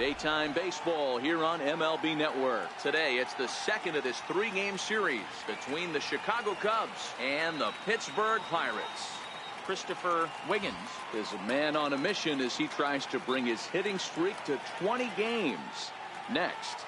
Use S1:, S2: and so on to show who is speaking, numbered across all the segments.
S1: Daytime baseball here on MLB Network. Today, it's the second of this three-game series between the Chicago Cubs and the Pittsburgh Pirates. Christopher Wiggins is a man on a mission as he tries to bring his hitting streak to 20 games. Next.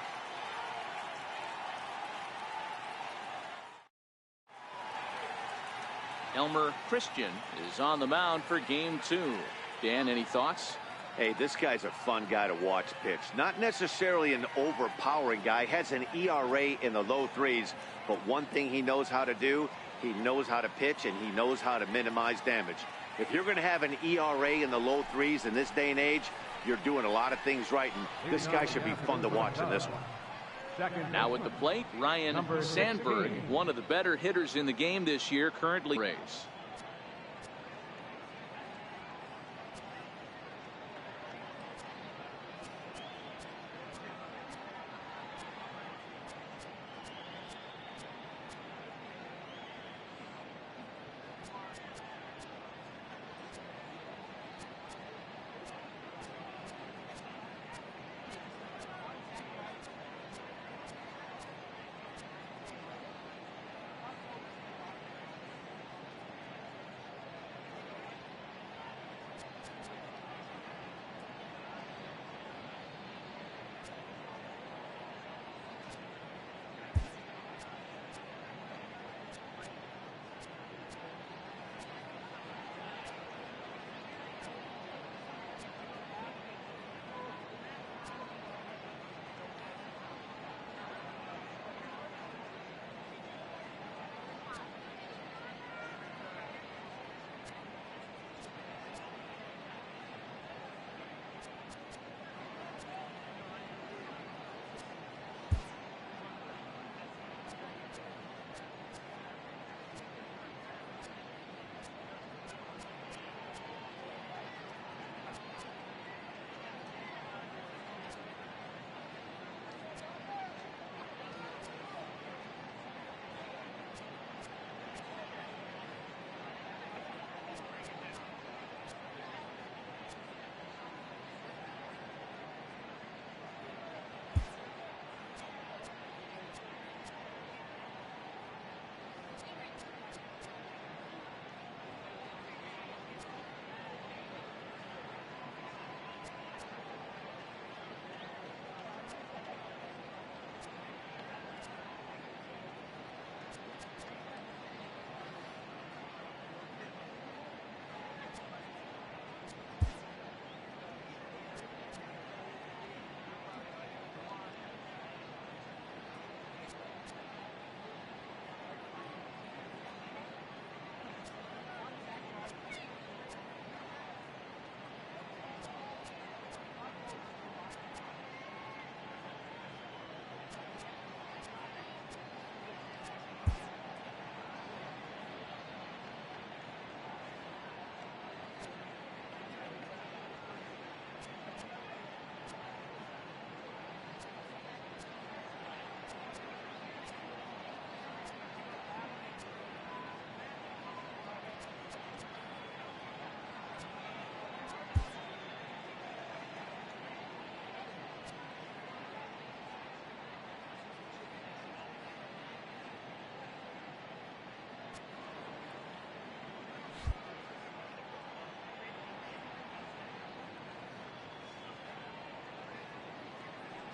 S1: Elmer Christian is on the mound for game 2. Dan, any thoughts?
S2: Hey, this guy's a fun guy to watch pitch. Not necessarily an overpowering guy. Has an ERA in the low 3s. But one thing he knows how to do, he knows how to pitch and he knows how to minimize damage. If you're going to have an ERA in the low 3s in this day and age, you're doing a lot of things right. And this guy should be fun to watch in this one.
S1: Now at the plate, Ryan Sandberg, one of the better hitters in the game this year, currently Rays.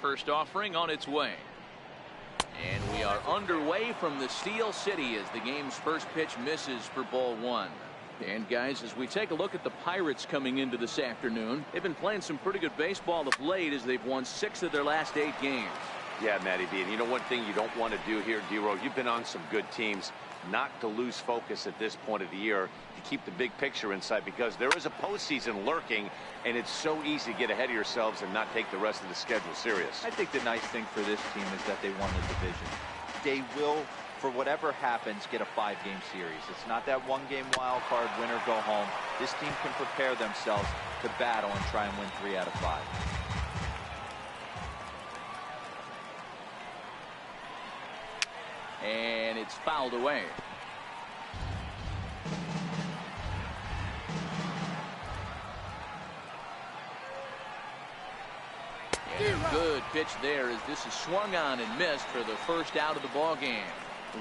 S1: First offering on its way. And we are underway from the Steel City as the game's first pitch misses for ball 1. And guys, as we take a look at the Pirates coming into this afternoon, they've been playing some pretty good baseball of late as they've won 6 of their last 8 games.
S2: Yeah, Matty B. And you know one thing you don't want to do here, D-Row, you've been on some good teams, not to lose focus at this point of the year, to keep the big picture in sight, because there is a postseason lurking, and it's so easy to get ahead of yourselves and not take the rest of the schedule serious.
S3: I think the nice thing for this team is that they won the division. They will, for whatever happens, get a 5-game series. It's not that 1-game wild card, win or go home. This team can prepare themselves to battle and try and win 3 out of 5.
S1: And it's fouled away. Good pitch there as this is swung on and missed for the first out of the ball game.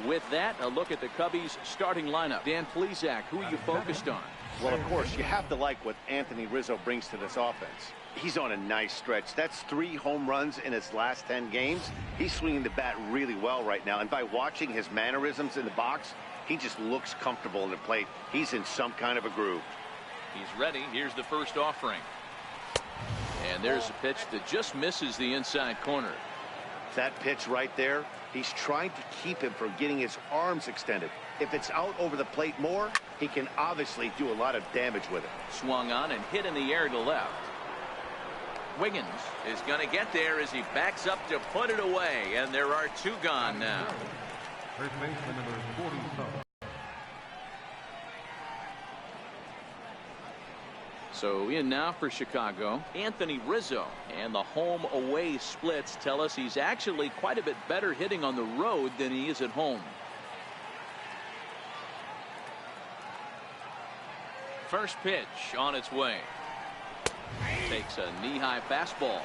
S1: With that, a look at the Cubbies starting lineup. Dan Plesac, who are you focused on?
S2: Well, of course, you have to like what Anthony Rizzo brings to this offense. He's on a nice stretch. That's 3 home runs in his last 10 games. He's swinging the bat really well right now. And by watching his mannerisms in the box, he just looks comfortable in the plate. He's in some kind of a groove.
S1: He's ready. Here's the first offering. And there's a pitch that just misses the inside corner.
S2: That pitch right there, he's trying to keep him from getting his arms extended. If it's out over the plate more, he can obviously do a lot of damage with it.
S1: Swung on and hit in the air to left. Wiggins is going to get there as he backs up to put it away, and there are 2 gone now.
S4: First baseman number 47.
S1: So in now for Chicago, Anthony Rizzo, and the home away splits tell us he's actually quite a bit better hitting on the road than he is at home. First pitch on its way. Takes a knee-high fastball.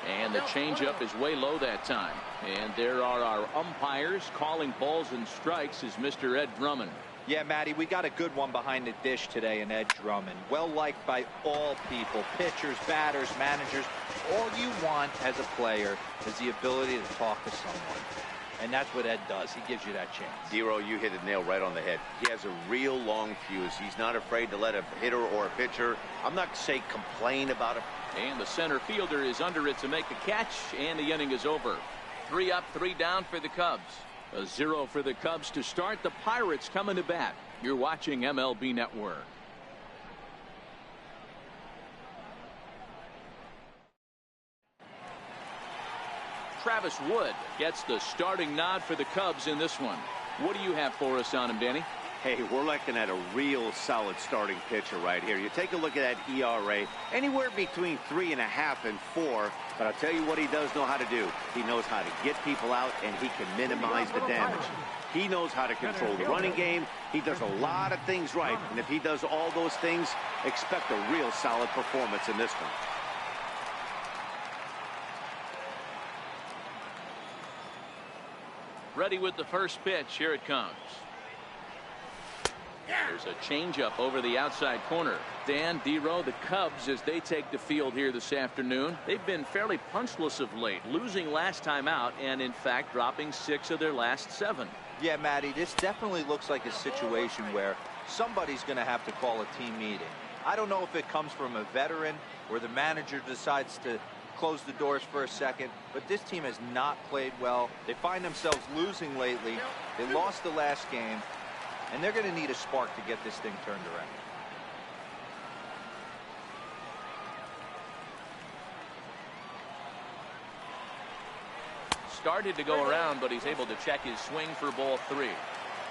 S1: And the changeup is way low that time. And there are our umpires calling balls and strikes is Mr. Ed Drummond.
S3: Yeah, Matty, we got a good one behind the dish today in Ed Drummond. Well liked by all people, pitchers, batters, managers. All you want as a player is the ability to talk to someone. And that's what Ed does. He gives you that chance.
S2: Zero, you hit the nail right on the head. He has a real long fuse. He's not afraid to let a hitter or a pitcher, I'm not say complain about it.
S1: And the center fielder is under it to make the catch, and the inning is over. 3 up, 3 down for the Cubs. A 0 for the Cubs to start. The Pirates coming to bat. You're watching MLB Network. Travis Wood gets the starting nod for the Cubs in this one. What do you have for us on him, Danny?
S2: Hey, we're looking at a real solid starting pitcher right here. You take a look at that ERA, anywhere between 3.5 and 4. But I'll tell you what he does know how to do. He knows how to get people out, and he can minimize the damage. He knows how to control the running game. He does a lot of things right. And if he does all those things, expect a real solid performance in this one.
S1: Ready with the first pitch. Here it comes. There's a changeup over the outside corner. Dan, D-Row, the Cubs, as they take the field here this afternoon, they've been fairly punchless of late, losing last time out and, in fact, dropping 6 of their last 7.
S3: Yeah, Matty, this definitely looks like a situation where somebody's going to have to call a team meeting. I don't know if it comes from a veteran or the manager decides to close the doors for a second, but this team has not played well. They find themselves losing lately. They lost the last game. And they're going to need a spark to get this thing turned around.
S1: Started to go around, but he's able to check his swing for ball 3.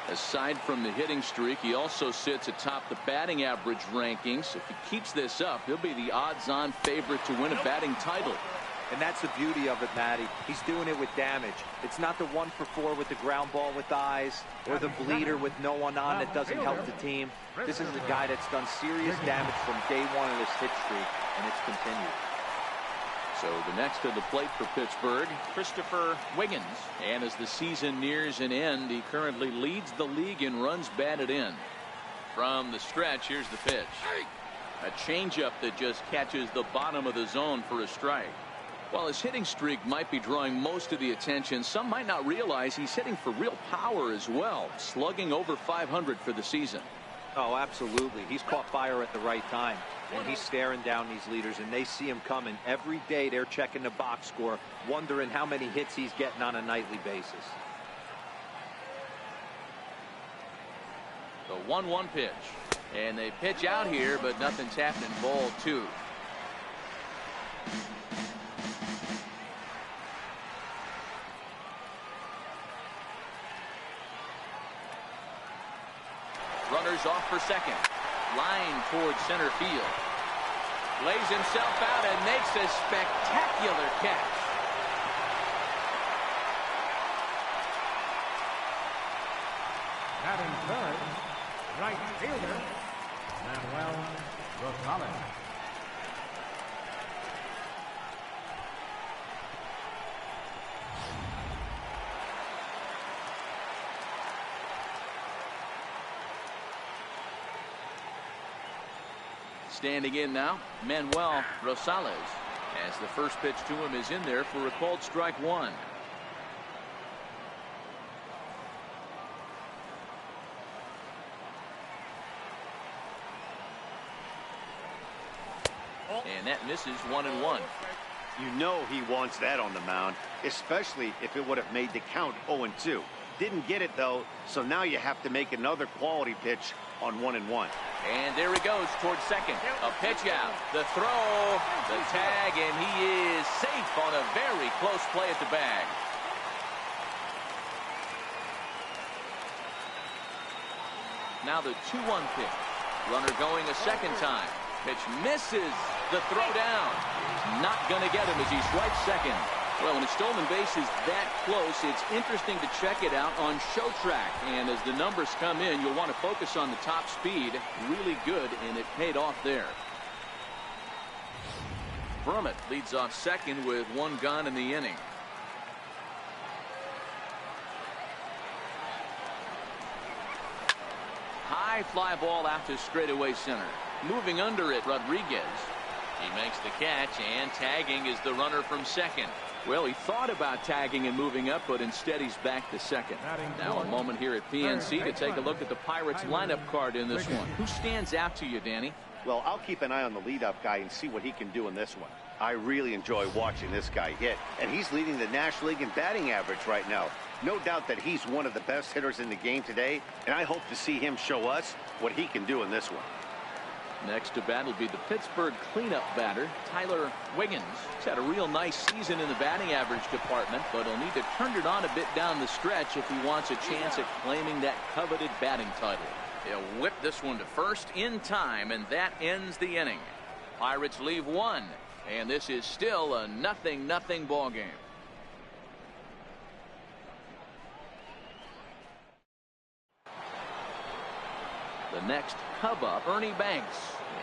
S1: Aside from the hitting streak, he also sits atop the batting average rankings. If he keeps this up, he'll be the odds-on favorite to win a batting title.
S3: And that's the beauty of it, Matty. He's doing it with damage. It's not the 1 for 4 with the ground ball with eyes or the bleeder with no one on that doesn't help the team. This is a guy that's done serious damage from day 1 of this hit streak, and it's continued.
S1: So the next to the plate for Pittsburgh, Christopher Wiggins. And as the season nears an end, he currently leads the league in runs batted in. From the stretch, here's the pitch. A changeup that just catches the bottom of the zone for a strike. While his hitting streak might be drawing most of the attention, some might not realize he's hitting for real power as well, slugging over 500 for the season.
S3: Oh, absolutely. He's caught fire at the right time, and he's staring down these leaders, and they see him coming. Every day they're checking the box score, wondering how many hits he's getting on a nightly basis.
S1: The 1-1 pitch. And they pitch out here, but nothing's happening. Ball 2. Runners off for second. Line towards center field. Lays himself out and makes a spectacular catch.
S4: Batting third, right fielder, Manuel Rosales.
S1: Standing in now, Manuel Rosales, as the first pitch to him is in there for a called strike one. And that misses 1-1.
S2: You know he wants that on the mound, especially if it would have made the count 0-2. Didn't get it though, so now you have to make another quality pitch on 1-1.
S1: And there he goes towards second. A pitch out. The throw, the tag, and he is safe on a very close play at the bag. Now the 2-1 pitch. Runner going a second time. Pitch misses. The throw down. He's not going to get him as he strikes second. Well, when a stolen base is that close, it's interesting to check it out on show track. And as the numbers come in, you'll want to focus on the top speed. Really good, and it paid off there. Brummett leads off second with one gone in the inning. High fly ball out to straightaway center. Moving under it, Rodriguez. He makes the catch, and tagging is the runner from second. Well, he thought about tagging and moving up, but instead he's back to second. Now a moment here at PNC to take a look at the Pirates lineup card in this one. Who stands out to you, Danny?
S2: Well, I'll keep an eye on the leadoff guy and see what he can do in this one. I really enjoy watching this guy hit, and he's leading the National League in batting average right now. No doubt that he's one of the best hitters in the game today, and I hope to see him show us what he can do in this one.
S1: Next to bat will be the Pittsburgh cleanup batter, Tyler Wiggins. He's had a real nice season in the batting average department, but he'll need to turn it on a bit down the stretch if he wants a chance at claiming that coveted batting title. He'll whip this one to first in time, and that ends the inning. Pirates leave one, and this is still a 0-0 ball game. The next Cub up, Ernie Banks,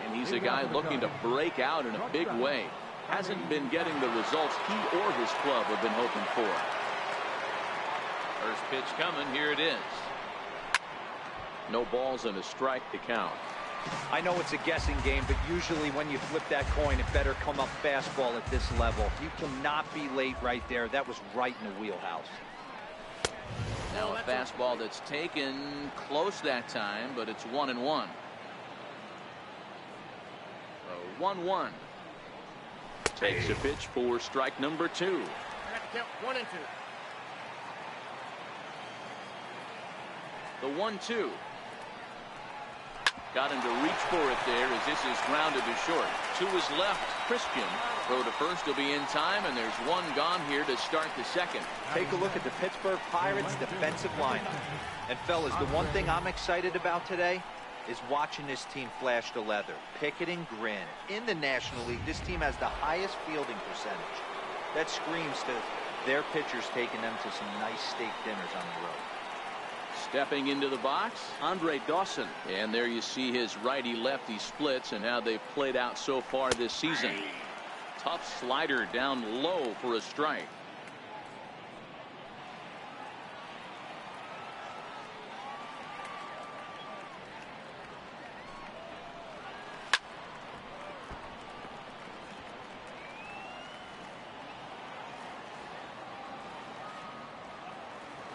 S1: and he's a guy looking to break out in a big way. Hasn't been getting the results he or his club have been hoping for. First pitch coming, here it is. No balls and a strike to count.
S3: I know it's a guessing game, but usually when you flip that coin, it better come up fastball at this level. You cannot be late right there. That was right in the wheelhouse.
S1: Now a fastball that's taken close that time, but it's 1-1. 1-1. Takes a pitch for strike number 2.
S5: 1-2.
S1: The 1-2. Got him to reach for it there as this is grounded to short. To his left, Christian. Throw to first will be in time, and there's one gone here to start the second.
S3: Take a look at the Pittsburgh Pirates defensive lineup. And fellas, the one thing I'm excited about today is watching this team flash the leather. Pick it and grin. In the National League, this team has the highest fielding percentage. That screams to their pitchers taking them to some nice steak dinners on the road.
S1: Stepping into the box, Andre Dawson. And there you see his righty-lefty splits and how they've played out so far this season. Tough slider down low for a strike.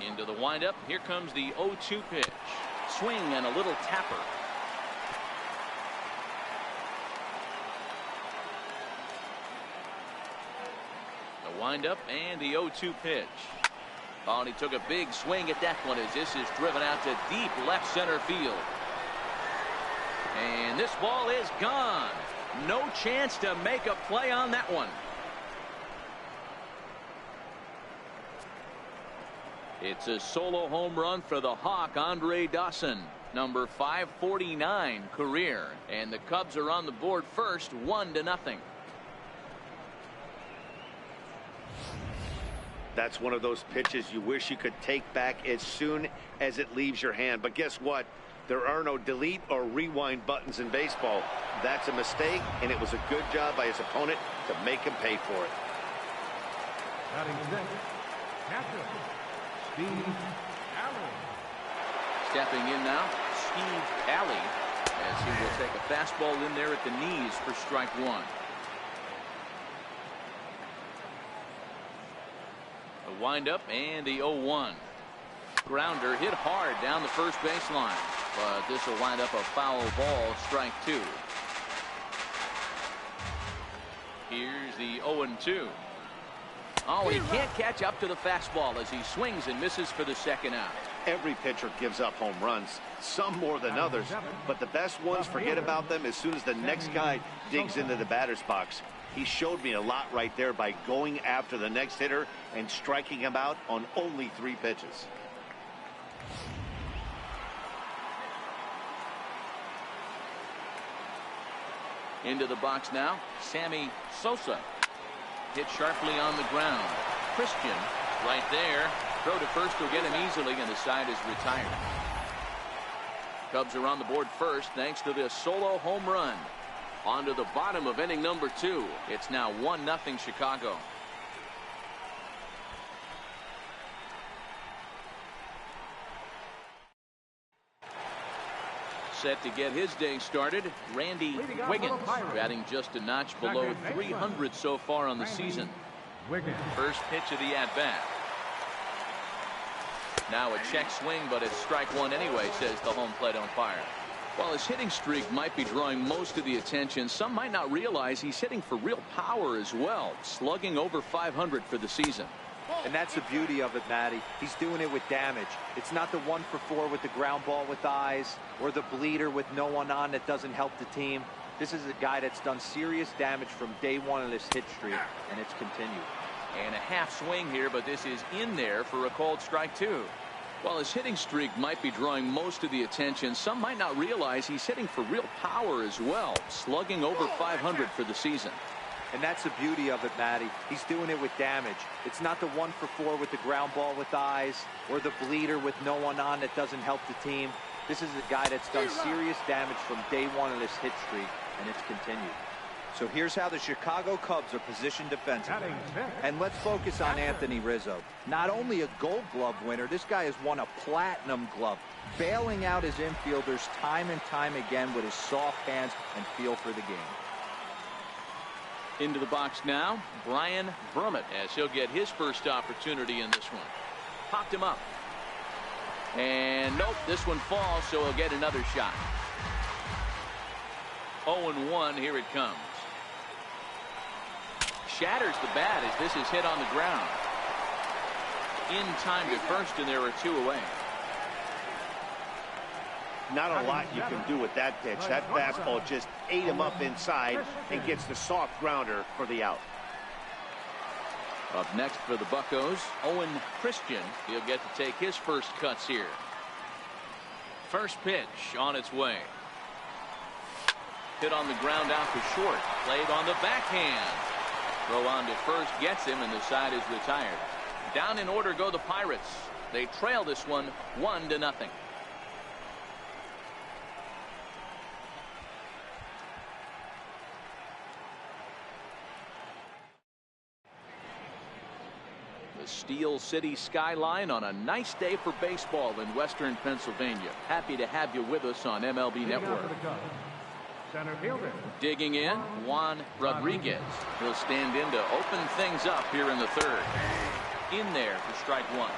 S1: Into the windup. Here comes the 0-2 pitch. Swing and a little tapper. The windup and the 0-2 pitch. Oh, and he took a big swing at that one as this is driven out to deep left center field. And this ball is gone. No chance to make a play on that one. It's a solo home run for the Hawk, Andre Dawson, number 549 career, and the Cubs are on the board first, 1-0.
S2: That's one of those pitches you wish you could take back as soon as it leaves your hand. But guess what? There are no delete or rewind buttons in baseball. That's a mistake, and it was a good job by his opponent to make him pay for it.
S4: Batting sixth, catcher, Steve Allen.
S1: Stepping in now, Steve Alley, as he will take a fastball in there at the knees for strike one. The windup and the 0-1. Grounder hit hard down the first baseline, but this will wind up a foul ball, strike two. Here's the 0-2. Oh, he can't catch up to the fastball as he swings and misses for the second out.
S2: Every pitcher gives up home runs, some more than others, but the best ones forget about them as soon as the next guy digs into the batter's box. He showed me a lot right there by going after the next hitter and striking him out on only 3 pitches.
S1: Into the box now, Sammy Sosa. Hit sharply on the ground. Christian right there. Throw to first will get him easily, and the side is retired. Cubs are on the board first thanks to this solo home run. On to the bottom of inning number 2. It's now 1-0 Chicago. Set to get his day started, Randy Wiggins, batting just a notch below 300 so far on the season. First pitch of the at-bat. Now a check swing, but it's strike one anyway, says the home plate umpire. While his hitting streak might be drawing most of the attention, some might not realize he's hitting for real power as well, slugging over 500 for the season.
S3: And that's the beauty of it, Matty. He's doing it with damage. It's not the 1-for-4 with the ground ball with eyes or the bleeder with no one on that doesn't help the team. This is a guy that's done serious damage from day one of this hit streak, and it's continued.
S1: And a half swing here, but this is in there for a called strike two. While his hitting streak might be drawing most of the attention, some might not realize he's hitting for real power as well, slugging over 500 for the season.
S3: And that's the beauty of it, Matty. He's doing it with damage. It's not the 1-for-4 with the ground ball with eyes or the bleeder with no one on that doesn't help the team. This is a guy that's done serious damage from day one of this hit streak, and it's continued. So here's how the Chicago Cubs are positioned defensively. And let's focus on Anthony Rizzo. Not only a Gold Glove winner, this guy has won a Platinum Glove, bailing out his infielders time and time again with his soft hands and feel for the game.
S1: Into the box now, Brian Brummett, as he'll get his first opportunity in this one. Popped him up. And nope, this one falls, so he'll get another shot. 0-1, here it comes. Shatters the bat as this is hit on the ground. In time to first, and there are 2 away.
S2: Not a lot you can do with that pitch. That fastball just ate him up inside and gets the soft grounder for the out.
S1: Up next for the Buccos, Owen Christian. He'll get to take his first cuts here. First pitch on its way. Hit on the ground out to short. Played on the backhand. Throw on to first gets him, and the side is retired. Down in order go the Pirates. They trail this one 1-0. The Steel City skyline on a nice day for baseball in western Pennsylvania. Happy to have you with us on MLB Network.
S4: Center fielder.
S1: Digging in, Juan Rodriguez. He'll stand in to open things up here in the third. In there for strike one.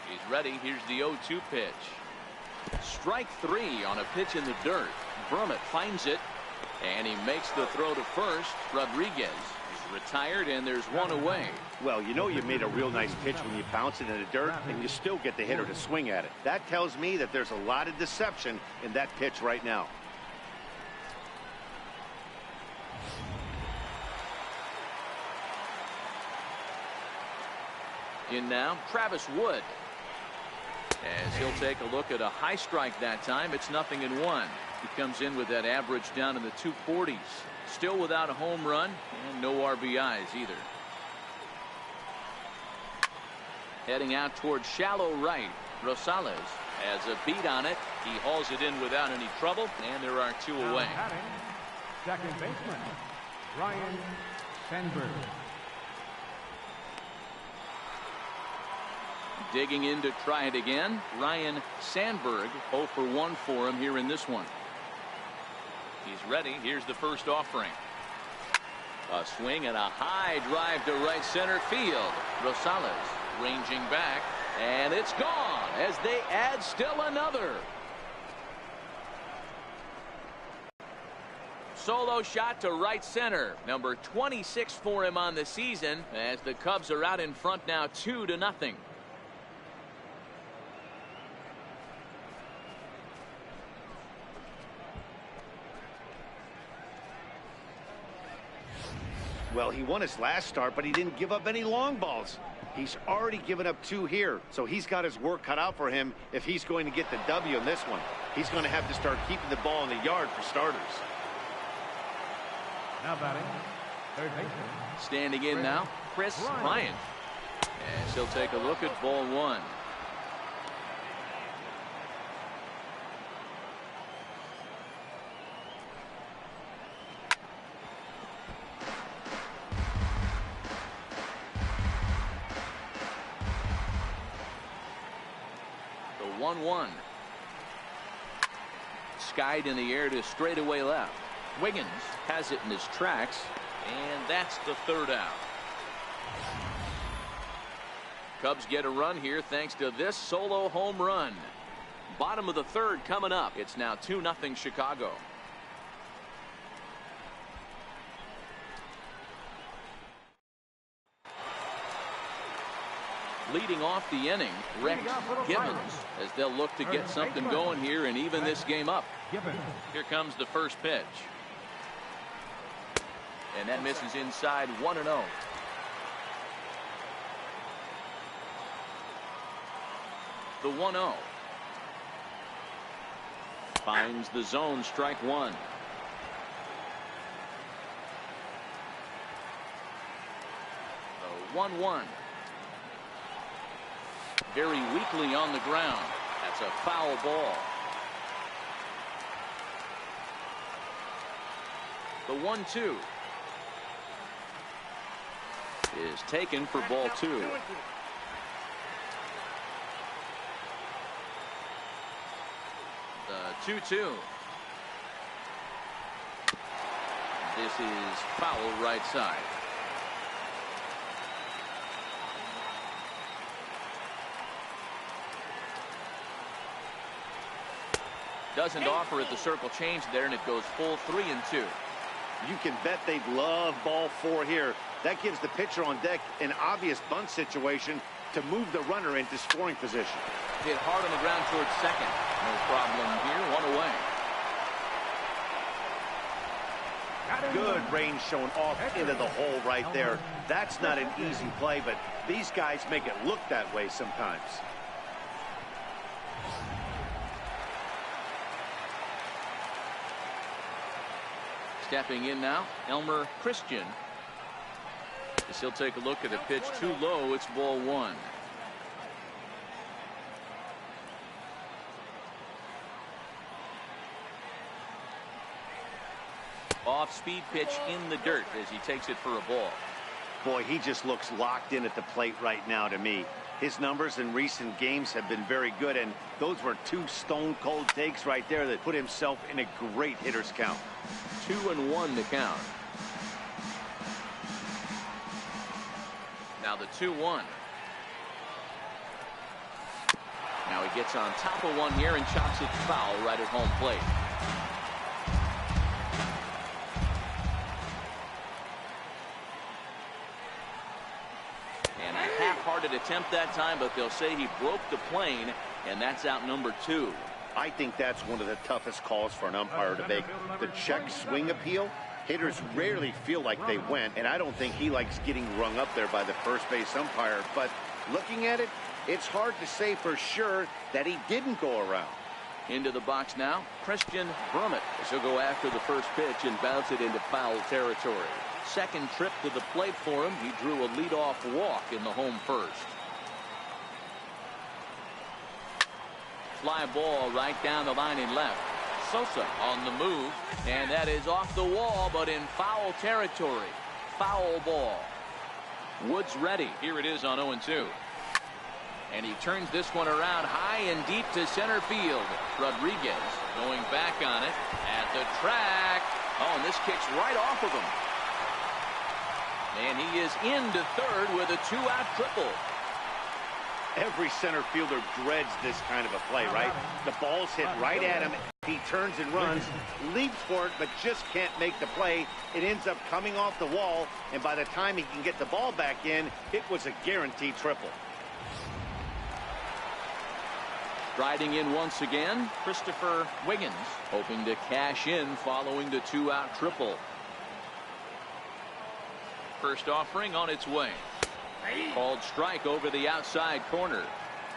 S1: He's ready. Here's the 0-2 pitch. Strike 3 on a pitch in the dirt. Brummett finds it, and he makes the throw to first. Rodriguez is retired, and there's 1 away.
S2: Well, you know you made a real nice pitch when you bounce it in the dirt, and you still get the hitter to swing at it. That tells me that there's a lot of deception in that pitch right now.
S1: In now, Travis Wood. As he'll take a look at a high strike that time, it's 0-1. He comes in with that average down in the 240s. Still without a home run and no RBIs either. Heading out towards shallow right. Rosales has a beat on it. He hauls it in without any trouble, and there are 2 away.
S4: Second baseman, Ryan Sandberg.
S1: Digging in to try it again, Ryan Sandberg. 0 for 1 for him here in this one. He's ready. Here's the first offering. A swing and a high drive to right center field. Rosales ranging back, and it's gone as they add still another. Solo shot to right center. Number 26 for him on the season as the Cubs are out in front now 2-0.
S2: Well, he won his last start, but he didn't give up any long balls. He's already given up 2 here, so he's got his work cut out for him if he's going to get the W in this one. He's going to have to start keeping the ball in the yard for starters.
S4: Now batting, third baseman.
S1: Standing in now, Chris Bryant. As he'll take a look at ball 1. The 1-1. Skied in the air to straightaway left. Wiggins has it in his tracks, and that's the 3rd out. Cubs get a run here thanks to this solo home run. Bottom of the 3rd coming up. It's now 2-0 Chicago. Leading off the inning, Rex Gibbons, as they'll look to get something going here and even this game up. Here comes the first pitch. And that misses inside. 1-0. The 1-0. Finds the zone, strike 1. The 1-1. Very weakly on the ground. That's a foul ball. The 1-2 is taken for ball 2. The 2-2. This is foul right side. Doesn't offer at the circle change there, and it goes full 3-2.
S2: You can bet they'd love ball 4 here. That gives the pitcher on deck an obvious bunt situation to move the runner into scoring position.
S1: Hit hard on the ground towards second. No problem here. 1 away.
S2: Good range shown off into the hole right there. That's not an easy play, but these guys make it look that way sometimes.
S1: Stepping in now, Elmer Christian. As he'll take a look at a pitch too low. It's ball 1. Off-speed pitch in the dirt as he takes it for a ball.
S2: Boy, he just looks locked in at the plate right now to me. His numbers in recent games have been very good, and those were 2 stone-cold takes right there that put himself in a great hitter's count.
S1: 2-1 to count. Now the 2-1. Now he gets on top of one here and chops it foul right at home plate. And a half-hearted attempt that time, but they'll say he broke the plane, and that's out number 2.
S2: I think that's one of the toughest calls for an umpire to make. The check swing appeal. Hitters rarely feel like they went, and I don't think he likes getting rung up there by the first base umpire, but Looking at it, it's hard to say for sure that he didn't go around.
S1: Into the box now, Christian Brummett. He'll go after the first pitch and bounce it into foul territory. Second trip to the plate for him. He drew a leadoff walk in the home first. Fly ball right down the line in left. Sosa on the move, and that is off the wall, but in foul territory. Foul ball. Woods ready. Here it is on 0-2. And he turns this one around high and deep to center field. Rodriguez going back on it at the track. Oh, and this kicks right off of him. And he is into third with a 2-out triple.
S2: Every center fielder dreads this kind of a play, right? The ball's hit right at him. He turns and runs, leaps for it, but just can't make the play. It ends up coming off the wall, and by the time he can get the ball back in, it was a guaranteed triple.
S1: Striding in once again, Christopher Wiggins, hoping to cash in following the 2-out triple. First offering on its way. Called strike over the outside corner.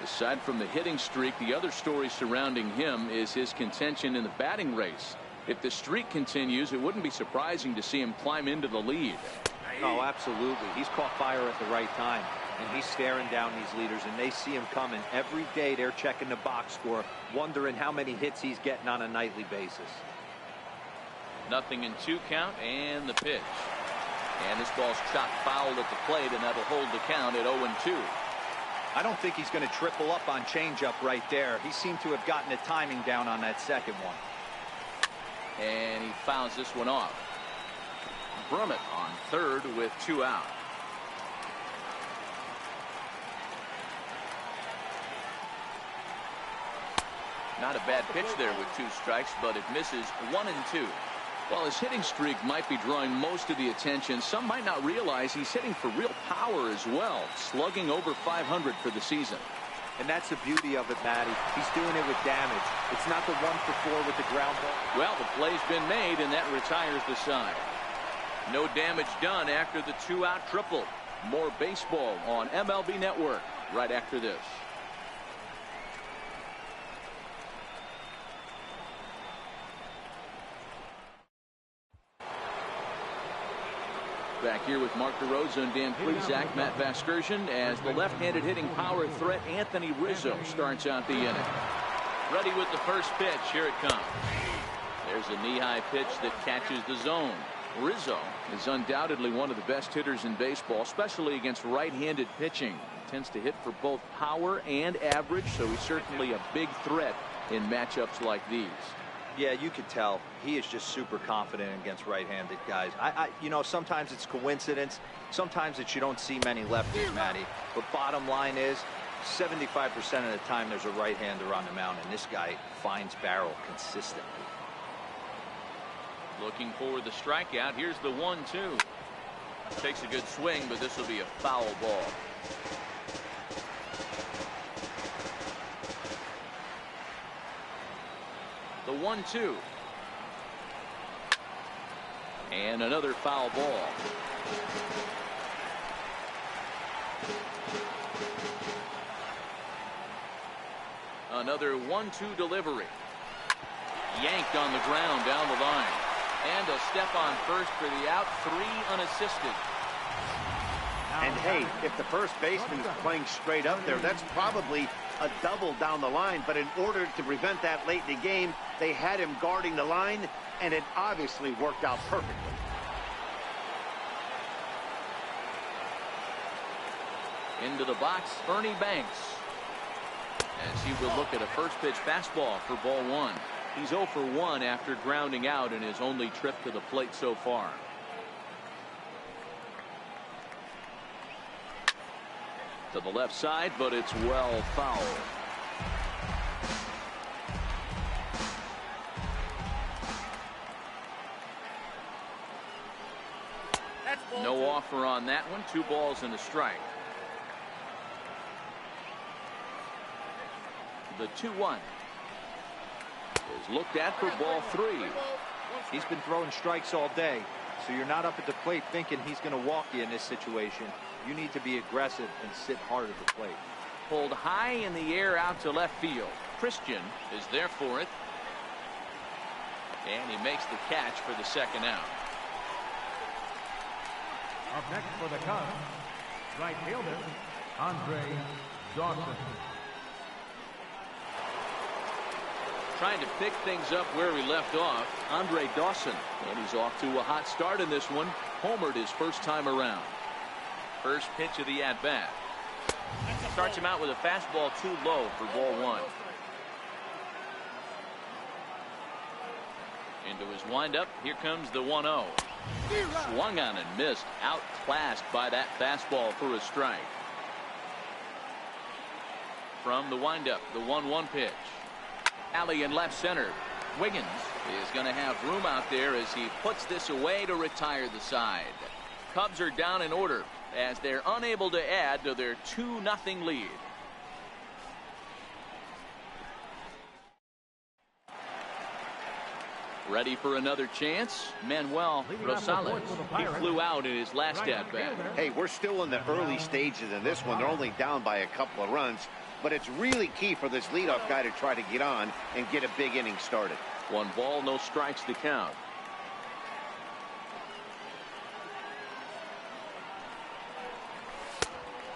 S1: Aside from the hitting streak, the other story surrounding him is his contention in the batting race. If the streak continues, it wouldn't be surprising to see him climb into the lead.
S3: Oh, absolutely. He's caught fire at the right time, and he's staring down these leaders, and they see him coming. Every day they're checking the box score, wondering how many hits he's getting on a nightly basis.
S1: 0-2 count, and the pitch. And this ball's chopped foul at the plate, and that'll hold the count at 0-2.
S3: I don't think he's going to triple up on changeup right there. He seemed to have gotten the timing down on that second one.
S1: And he fouls this one off. Brummett on third with 2 out. Not a bad pitch there with 2 strikes, but it misses 1-2. Well, his hitting streak might be drawing most of the attention. Some might not realize he's hitting for real power as well, slugging over 500 for the season.
S3: And that's the beauty of it, Matty. He's doing it with damage. It's not the 1-for-4 with the ground ball.
S1: Well, the play's been made, and that retires the side. No damage done after the 2-out triple. More baseball on MLB Network right after this. Back here with Mark DeRosa and Dan Plesac, Matt Vasgersian, as the left-handed hitting power threat Anthony Rizzo starts out the inning. Ready with the first pitch. Here it comes. There's a knee-high pitch that catches the zone. Rizzo is undoubtedly one of the best hitters in baseball, especially against right-handed pitching. He tends to hit for both power and average, so he's certainly a big threat in matchups like these.
S3: Yeah, you could tell he is just super confident against right-handed guys. You know, sometimes it's coincidence. Sometimes it's you don't see many lefties, Matty. But bottom line is 75% of the time there's a right-hander on the mound, and this guy finds barrel consistently.
S1: Looking for the strikeout. Here's the 1-2. Takes a good swing, but this will be a foul ball. The 1-2. And another foul ball. Another 1-2 delivery. Yanked on the ground down the line. And a step on first for the out. 3 unassisted.
S2: And hey, if the first baseman is playing straight up there, that's probably a double down the line. But in order to prevent that late in the game, they had him guarding the line, and it obviously worked out perfectly.
S1: Into the box, Ernie Banks. As he will look at a first pitch fastball for ball 1. He's 0 for 1 after grounding out in his only trip to the plate so far. To the left side, but it's well fouled. No offer on that one. 2 balls and a strike. The 2-1 is looked at for ball 3.
S3: He's been throwing strikes all day, so you're not up at the plate thinking he's going to walk you in this situation. You need to be aggressive and sit hard at the plate.
S1: Pulled high in the air out to left field. Christian is there for it. And he makes the catch for the second out.
S4: Up next for the Cubs, right fielder, Andre Dawson.
S1: Trying to pick things up where we left off. Andre Dawson. And he's off to a hot start in this one. Homered his first time around. First pitch of the at-bat. Starts him out with a fastball too low for ball one. Into his windup. Here comes the 1-0. Swung on and missed. Outclassed by that fastball for a strike. From the windup, the 1-1 pitch. Alley in left center. Wiggins is going to have room out there as he puts this away to retire the side. Cubs are down in order as they're unable to add to their 2-0 lead. Ready for another chance? Manuel Rosales. He flew out in his last at-bat.
S2: Hey, we're still in the early stages in this one. They're only down by a couple of runs, but it's really key for this leadoff guy to try to get on and get a big inning started.
S1: 1 ball, no strikes to count.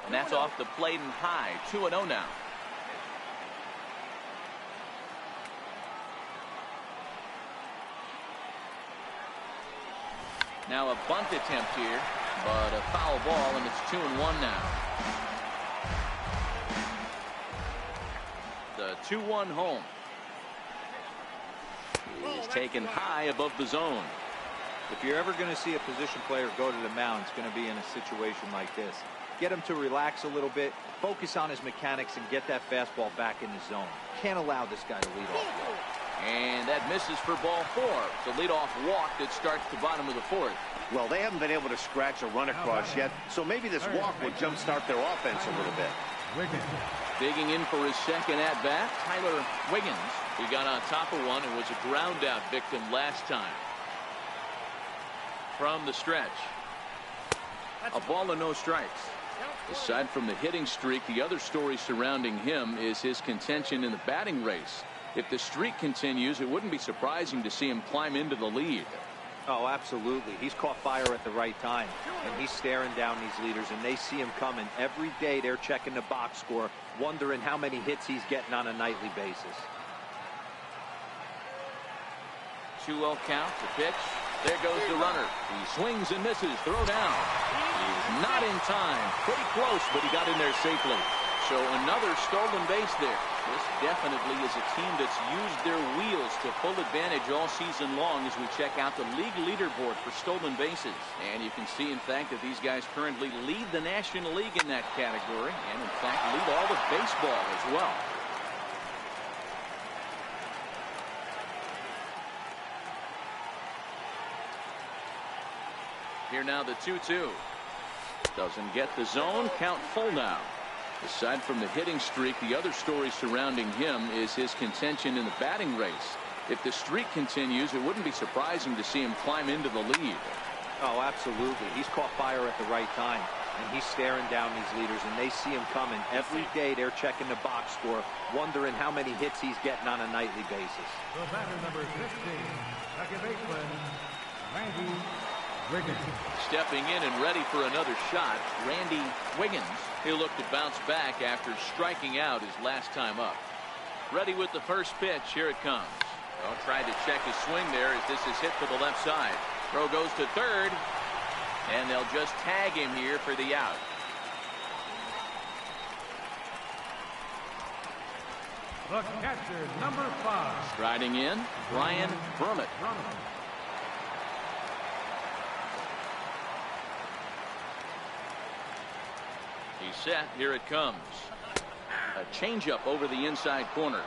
S1: And that's off the plate and high. 2-0 now. Now a bunt attempt here, but a foul ball, and it's 2-1 now. The 2-1 home. He's taken high above the zone.
S3: If you're ever going to see a position player go to the mound, it's going to be in a situation like this. Get him to relax a little bit, focus on his mechanics, and get that fastball back in the zone. Can't allow this guy to lead off.
S1: And that misses for ball 4. The leadoff walk that starts the bottom of the 4th.
S2: Well, they haven't been able to scratch a run across yet, so maybe this walk will jumpstart their offense a little bit.
S4: Wiggins.
S1: Digging in for his second at-bat, Tyler Wiggins. He got on top of one and was a ground-out victim last time. From the stretch. A ball and no strikes. Aside from the hitting streak, the other story surrounding him is his contention in the batting race. If the streak continues, it wouldn't be surprising to see him climb into the lead.
S3: Oh, absolutely. He's caught fire at the right time, and he's staring down these leaders, and they see him coming. Every day they're checking the box score, wondering how many hits he's getting on a nightly basis.
S1: 2-0 count, the pitch. There goes the runner. He swings and misses. Throw down. He's not in time. Pretty close, but he got in there safely. So another stolen base there. This definitely is a team that's used their wheels to full advantage all season long as we check out the league leaderboard for stolen bases. And you can see, in fact, that these guys currently lead the National League in that category and, in fact, lead all of baseball as well. Here now the 2-2. Doesn't get the zone. Count full now. Aside from the hitting streak, the other story surrounding him is his contention in the batting race. If the streak continues, it wouldn't be surprising to see him climb into the lead.
S3: Oh, absolutely. He's caught fire at the right time, and he's staring down these leaders, and they see him coming. Every day they're checking the box score, wondering how many hits he's getting on a nightly basis.
S4: The batter number 16, second baseman, Randy Wiggins.
S1: Stepping in and ready for another shot, Randy Wiggins. He'll look to bounce back after striking out his last time up. Ready with the first pitch. Here it comes. Well, tried to check his swing there as this is hit to the left side. Throw goes to third, and they'll just tag him here for the out.
S4: The catcher, number 5.
S1: Striding in, Brian Brummett. He's set. Here it comes. A changeup over the inside corner.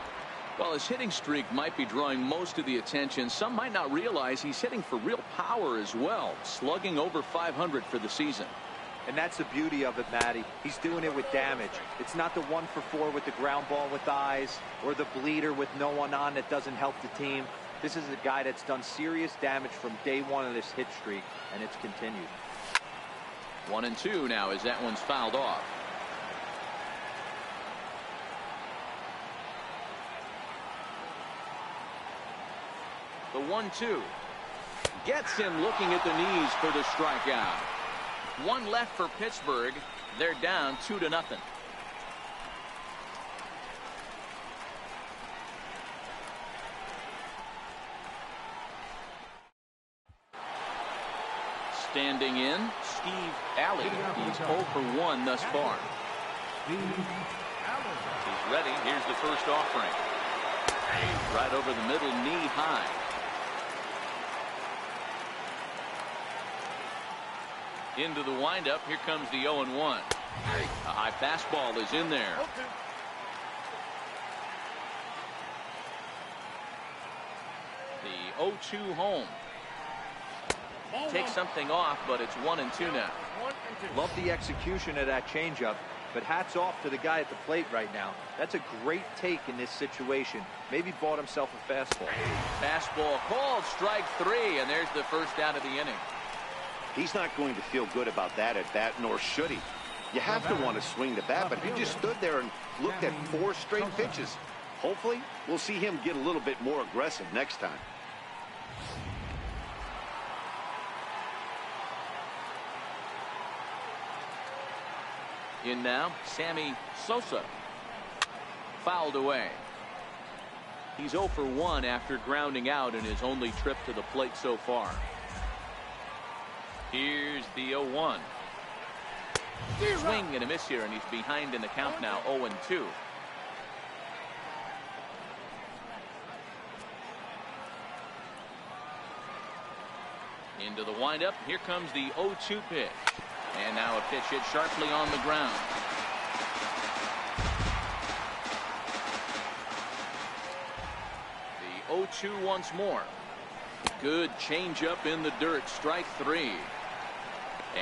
S1: While his hitting streak might be drawing most of the attention, some might not realize he's hitting for real power as well, slugging over 500 for the season.
S3: And that's the beauty of it, Matty. He's doing it with damage. It's not the 1-for-4 with the ground ball with eyes or the bleeder with no one on that doesn't help the team. This is a guy that's done serious damage from day one of this hit streak, and it's continued.
S1: 1-2 now as that one's fouled off. The 1-2 gets him looking at the knees for the strikeout. One left for Pittsburgh. They're down 2-0. Standing in, Steve Alley. He's 0 for 1 thus far. He's ready. Here's the first offering. Right over the middle, knee high. Into the windup. Here comes the 0-1. A high fastball is in there. The 0-2 home. Takes something off, but it's 1-2 now.
S3: Love the execution of that changeup, but hats off to the guy at the plate right now. That's a great take in this situation. Maybe bought himself a fastball.
S1: Fastball called, strike 3, and there's the first out of the inning.
S2: He's not going to feel good about that at bat, nor should he. You have to want to swing the bat, but he just stood there and looked at 4 straight pitches. Hopefully, we'll see him get a little bit more aggressive next time.
S1: In now, Sammy Sosa. Fouled away. He's 0 for 1 after grounding out in his only trip to the plate so far. Here's the 0-1. Swing and a miss here, and he's behind in the count now, 0-2. Into the windup. Here comes the 0-2 pitch. And now a pitch hit sharply on the ground. The 0-2 once more. Good changeup in the dirt. Strike 3.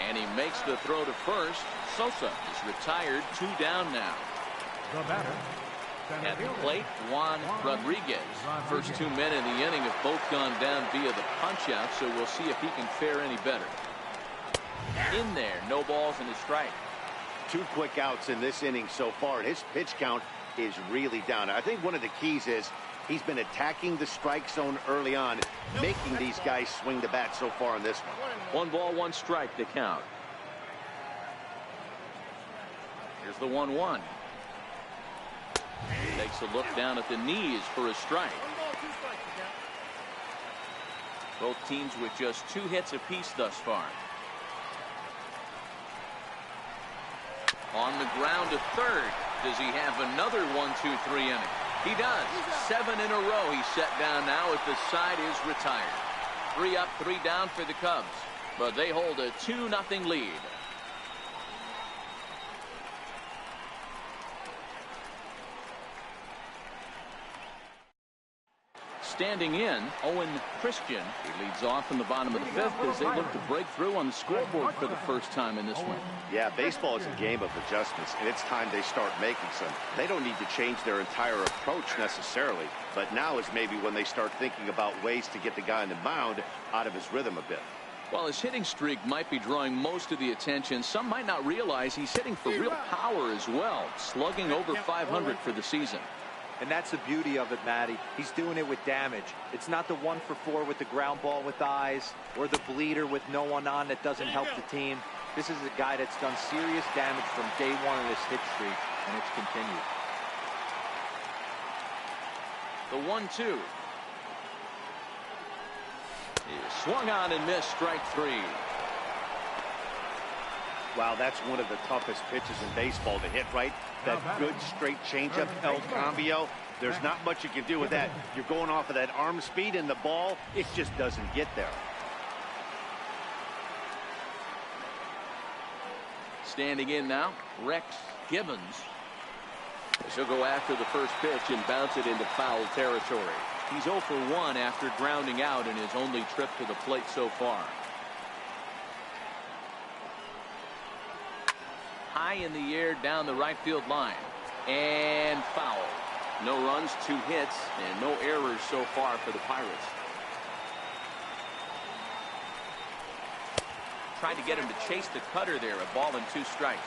S1: And he makes the throw to first. Sosa is retired. 2 down now.
S4: The batter,
S1: at the plate, Juan Rodriguez. First 2 men in the inning have both gone down via the punch-out, so we'll see if he can fare any better. In there, no balls and a strike.
S2: 2 quick outs in this inning so far, and his pitch count is really down. I think one of the keys is he's been attacking the strike zone early on, making these guys swing the bat so far in this one.
S1: 1 ball, 1 strike to count. Here's the 1-1. Takes a look down at the knees for a strike. Both teams with just 2 hits apiece thus far. On the ground to third. Does he have another 1-2-3 inning? He does. 7 in a row he's set down now as the side is retired. 3 up, 3 down for the Cubs. But they hold a 2-0 lead. Standing in, Owen Christian. He leads off in the bottom of the 5th as they look to break through on the scoreboard for the first time in this one.
S2: Yeah, baseball is a game of adjustments, and it's time they start making some. They don't need to change their entire approach necessarily, but now is maybe when they start thinking about ways to get the guy on the mound out of his rhythm a bit.
S1: While his hitting streak might be drawing most of the attention, some might not realize he's hitting for real power as well, slugging over 500 for the season.
S3: And that's the beauty of it, Matty. He's doing it with damage. It's not the 1 for 4 with the ground ball with eyes or the bleeder with no one on that doesn't help the team. This is a guy that's done serious damage from day 1 of this hit streak, and it's continued.
S1: The 1-2 is swung on and missed. Strike 3.
S2: Wow, that's one of the toughest pitches in baseball to hit, right? That good straight changeup, El Cambio. There's not much you can do with that. You're going off of that arm speed, and the ball, it just doesn't get there.
S1: Standing in now, Rex Gibbons. He'll go after the first pitch and bounce it into foul territory. He's 0 for 1 after grounding out in his only trip to the plate so far. High in the air down the right field line. And foul. No runs, 2 hits, and no errors so far for the Pirates. tried to get him to chase the cutter there. A ball and 2 strikes.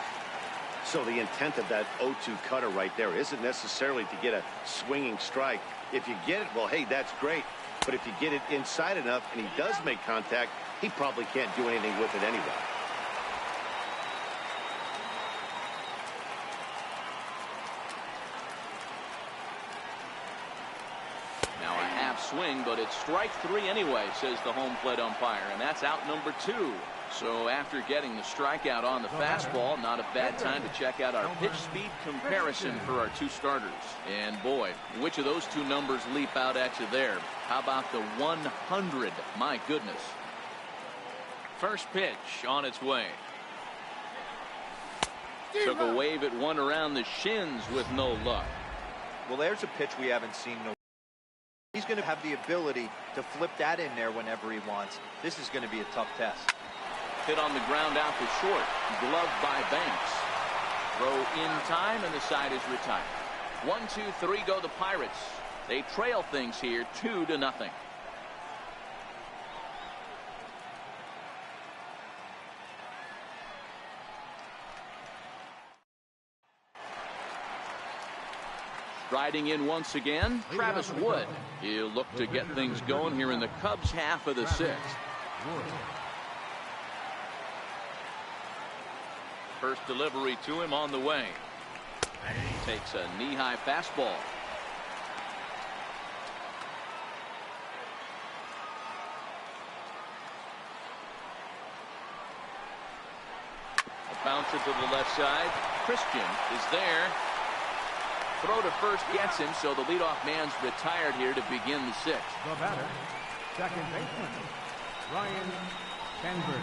S2: So the intent of that 0-2 cutter right there isn't necessarily to get a swinging strike. If you get it, well, hey, that's great. But if you get it inside enough and he does make contact, he probably can't do anything with it anyway.
S1: Now a half swing, but it's strike 3 anyway, says the home plate umpire, and that's out number 2. So after getting the strikeout on the fastball, not a bad time to check out our pitch speed comparison for our 2 starters. And boy, which of those 2 numbers leap out at you there? How about the 100? My goodness. First pitch on its way. Took a wave at one around the shins with no luck.
S3: Well, there's a pitch we haven't seen. He's going to have the ability to flip that in there whenever he wants. This is going to be a tough test.
S1: Hit on the ground out to short. Gloved by Banks. Throw in time, and the side is retired. 1, 2, 3 go the Pirates. They trail things here 2-0. Riding in once again, Travis Wood. He'll look to get things going here in the Cubs' half of the 6th. First delivery to him on the way. Takes a knee-high fastball. A bouncer to the left side. Christian is there. Throw to first gets him, so the leadoff man's retired here to begin the 6th.
S4: The batter, second baseman, Ryan Sandberg.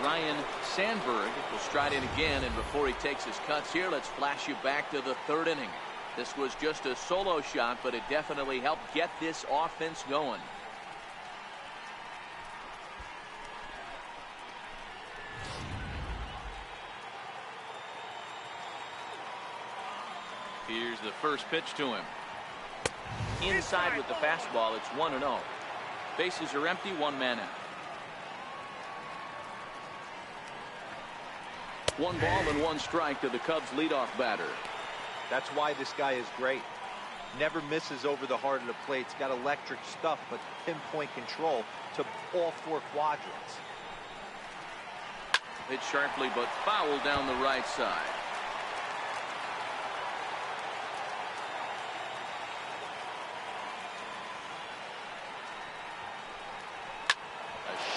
S1: Ryan Sandberg will stride in again, and before he takes his cuts here, let's flash you back to the 3rd inning. This was just a solo shot, but it definitely helped get this offense going. Here's the first pitch to him. Inside with the fastball. It's 1-0. Bases are empty, 1 man out. 1 ball and 1 strike to the Cubs leadoff batter.
S3: That's why this guy is great. Never misses over the heart of the plate. He's got electric stuff, but pinpoint control to all 4 quadrants.
S1: Hit sharply, but foul down the right side.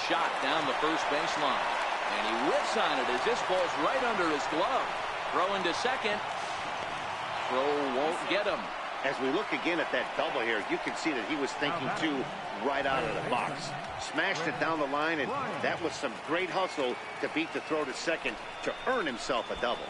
S1: Shot down the first baseline, and he whips on it as this ball's right under his glove. Throw into second. Throw won't get him.
S2: As we look again at that double here, you can see that he was thinking too right out of the box. Smashed it down the line, and that was some great hustle to beat the throw to second to earn himself a double.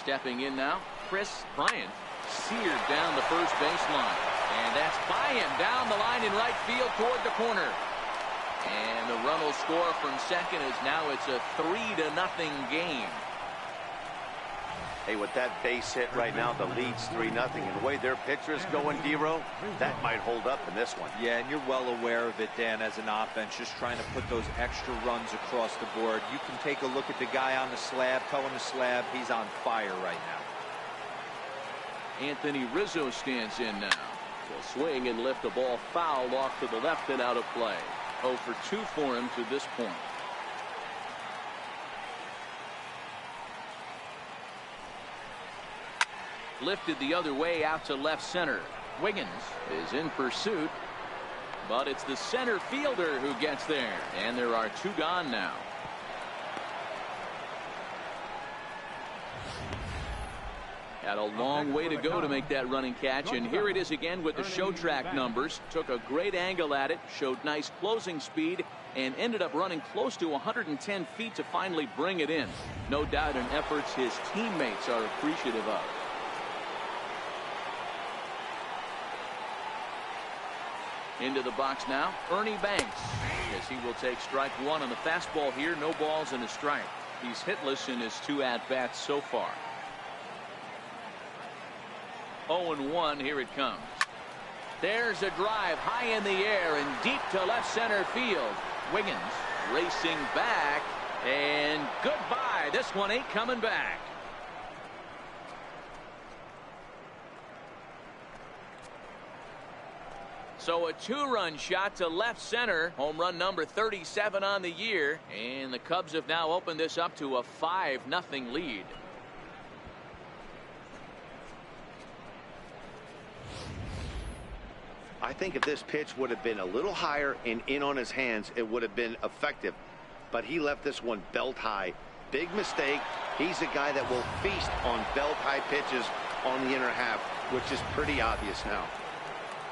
S1: Stepping in now, Chris Bryant. Seared down the first baseline. And that's by him down the line in right field toward the corner. And the run will score from second as now it's a 3-0 game.
S2: Hey, with that base hit right now, the lead's 3-0. And the way their pitcher's going, D-Row, that might hold up in this one.
S3: Yeah, and you're well aware of it, Dan, as an offense, just trying to put those extra runs across the board. You can take a look at the guy on the slab, towing the slab. He's on fire right now.
S1: Anthony Rizzo stands in now. He'll swing and lift the ball foul off to the left and out of play. 0 for 2 for him to this point. Lifted the other way out to left center. Wiggins is in pursuit, but it's the center fielder who gets there, and there are 2 gone now. Had a long way to go to make that running catch, and here it is again with the show track numbers. Took a great angle at it, showed nice closing speed, and ended up running close to 110 feet to finally bring it in. No doubt in efforts his teammates are appreciative of. Into the box now, Ernie Banks, as he will take strike one on the fastball here. No balls and a strike. He's hitless in his 2 at-bats so far. 0-1, here it comes. There's a drive high in the air and deep to left center field. Wiggins racing back, and goodbye. This one ain't coming back. So a 2-run shot to left center. Home run number 37 on the year. And the Cubs have now opened this up to a 5-0 lead.
S2: I think if this pitch would have been a little higher and in on his hands, it would have been effective. But he left this one belt high. Big mistake. He's a guy that will feast on belt high pitches on the inner half, which is pretty obvious now.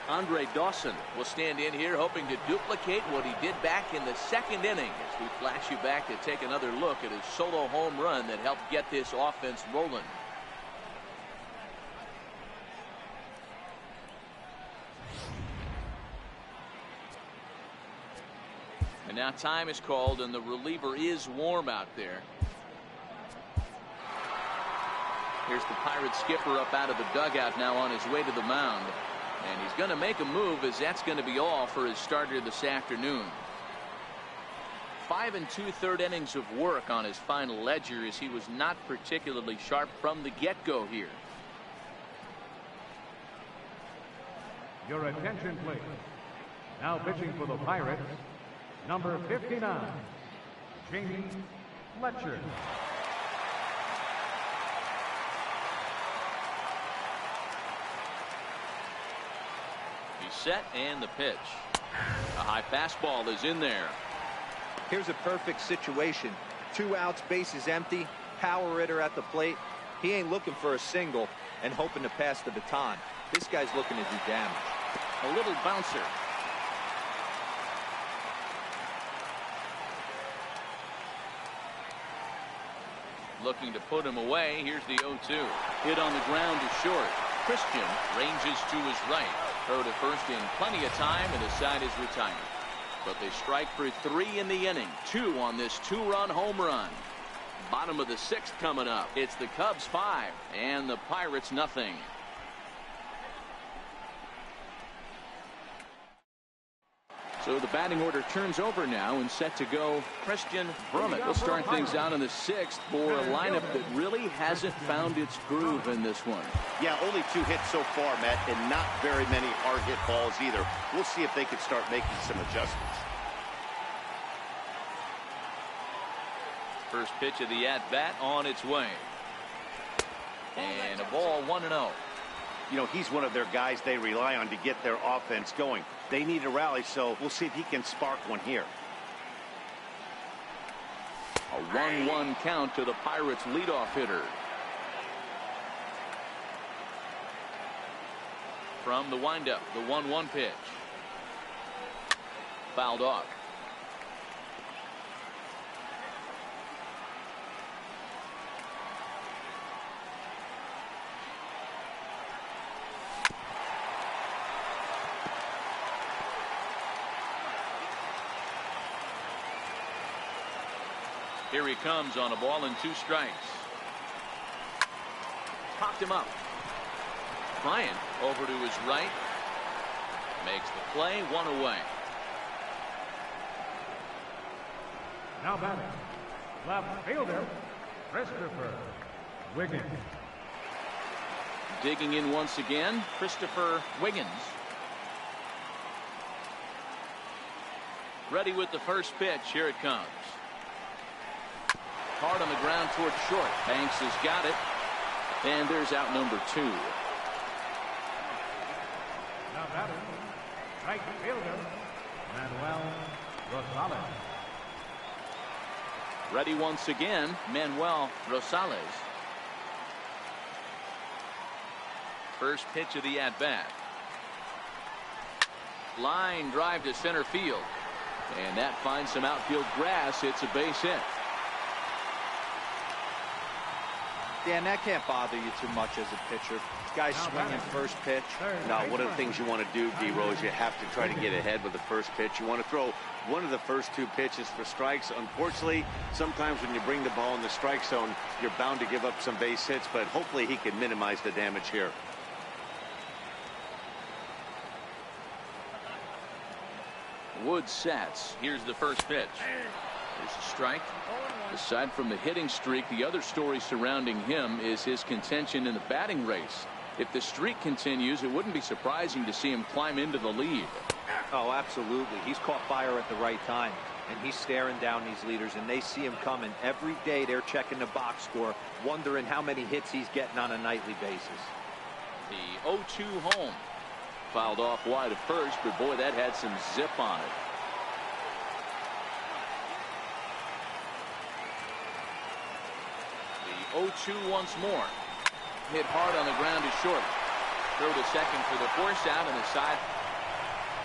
S1: Andre Dawson will stand in here hoping to duplicate what he did back in the 2nd inning, as we flash you back to take another look at his solo home run that helped get this offense rolling. And now time is called, and the reliever is warm out there. Here's the Pirates skipper up out of the dugout now on his way to the mound. And he's going to make a move, as that's going to be all for his starter this afternoon. 5 2/3 innings of work on his final ledger, as he was not particularly sharp from the get-go here.
S4: Your attention, please. Now pitching for the Pirates, number 59, Jamie Fletcher.
S1: Set, and the pitch. A high fastball is in there.
S3: Here's a perfect situation. 2 outs, bases empty, power hitter at the plate. He ain't looking for a single and hoping to pass the baton. This guy's looking to do damage.
S1: A little bouncer. Looking to put him away. Here's the 0-2. Hit on the ground to short. Christian ranges to his right. Throw to first in plenty of time, and his side is retired. But they strike for 3 in the inning. 2 on this 2-run home run. Bottom of the 6th coming up. It's the Cubs 5 and the Pirates nothing. So the batting order turns over now, and set to go Christian Brummett. We'll start things out in the 6th for a lineup that really hasn't found its groove in this one.
S2: Yeah, only 2 hits so far, Matt, and not very many hard hit balls either. We'll see if they can start making some adjustments.
S1: First pitch of the at-bat on its way. And a ball, 1-0.
S2: You know, he's one of their guys they rely on to get their offense going. They need a rally, so we'll see if he can spark one here.
S1: A 1-1 count to the Pirates leadoff hitter. From the windup, the 1-1 pitch. Fouled off. Here he comes on a ball and 2 strikes. Popped him up. Bryant over to his right. Makes the play, 1 away.
S4: Now batting, left fielder, Christopher Wiggins.
S1: Digging in once again, Christopher Wiggins. Ready with the first pitch. Here it comes. Hard on the ground toward short. Banks has got it. And there's out number 2.
S4: Now batting, right fielder, Manuel Rosales.
S1: Ready once again, Manuel Rosales. First pitch of the at-bat. Line drive to center field. And that finds some outfield grass. It's a base hit.
S3: Dan, that can't bother you too much as a pitcher. Guys swinging first pitch.
S2: Now, one of the things you want to do, D-Rose, you have to try to get ahead with the first pitch. You want to throw one of the first 2 pitches for strikes. Unfortunately, sometimes when you bring the ball in the strike zone, you're bound to give up some base hits, but hopefully he can minimize the damage here.
S1: Wood sets. Here's the first pitch. There's a strike. Aside from the hitting streak, the other story surrounding him is his contention in the batting race. If the streak continues, it wouldn't be surprising to see him climb into the lead.
S3: Oh, absolutely. He's caught fire at the right time, and he's staring down these leaders, and they see him coming. Every day they're checking the box score, wondering how many hits he's getting on a nightly basis.
S1: The 0-2 home. Fouled off wide at first, but boy, that had some zip on it. The 0-2 once more. Hit hard on the ground to short. Throw to second for the force out on the side.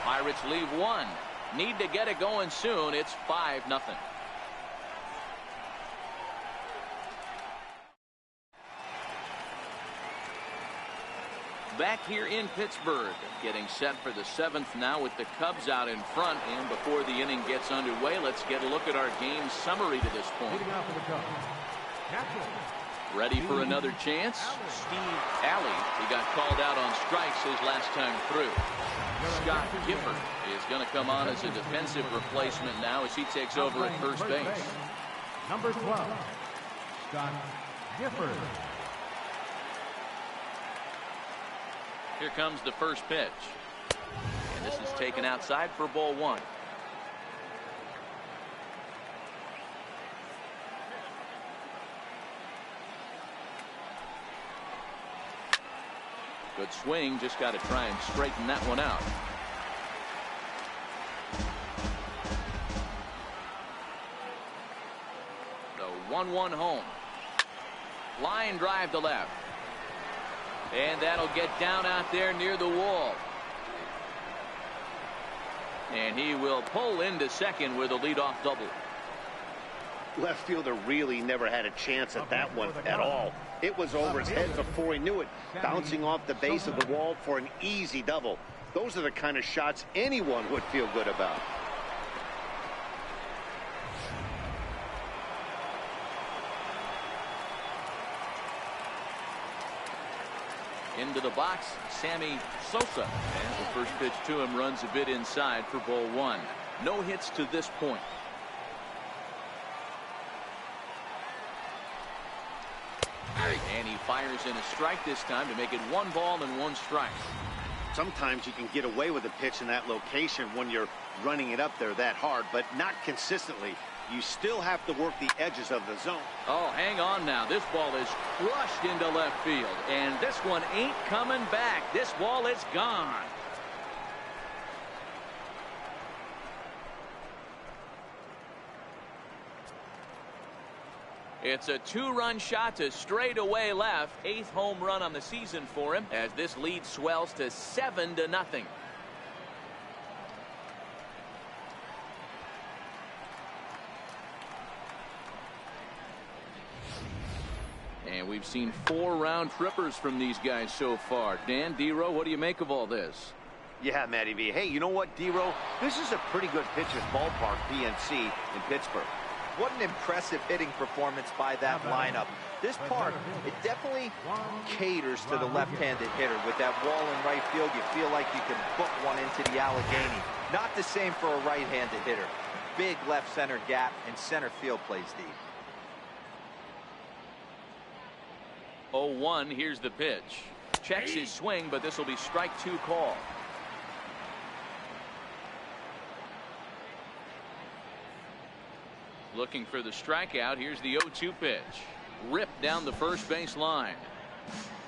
S1: Pirates leave 1. Need to get it going soon. It's 5-0. Back here in Pittsburgh, getting set for the 7th now with the Cubs out in front. And before the inning gets underway, let's get a look at our game summary to this point. Ready for another chance? Steve Alley. He got called out on strikes his last time through. Scott Gifford is going to come on as a defensive replacement now as he takes over at first base.
S4: Number 12, Scott Gifford.
S1: Here comes the first pitch. And this is taken outside for ball 1. Good swing, just got to try and straighten that one out. The 1-1 home. Line drive to left. And that'll get down out there near the wall. And he will pull into second with a leadoff double.
S2: Left fielder really never had a chance at that one at all. It was over his head before he knew it, bouncing off the base of the wall for an easy double. Those are the kind of shots anyone would feel good about.
S1: Into the box, Sammy Sosa. And the first pitch to him runs a bit inside for ball 1. No hits to this point. And he fires in a strike this time to make it 1 ball and 1 strike.
S2: Sometimes you can get away with a pitch in that location when you're running it up there that hard, but not consistently. You still have to work the edges of the zone.
S1: Oh, hang on now. This ball is crushed into left field, and this one ain't coming back. This ball is gone. It's a 2-run shot to straightaway left. 8th home run on the season for him as this lead swells to 7-0. And we've seen 4 round trippers from these guys so far. Dan, D-Row, what do you make of all this?
S2: Yeah, Matty V. Hey, you know what, D-Row? This is a pretty good pitcher's ballpark, PNC, in Pittsburgh.
S3: What an impressive hitting performance by that lineup. This park, it definitely caters to the left-handed hitter. With that wall in right field, you feel like you can book one into the Allegheny. Not the same for a right-handed hitter. Big left center gap, and center field plays deep.
S1: 0-1, here's the pitch. Checks his swing, but this will be strike 2 call. Looking for the strikeout. Here's the 0-2 pitch. Ripped down the first base line.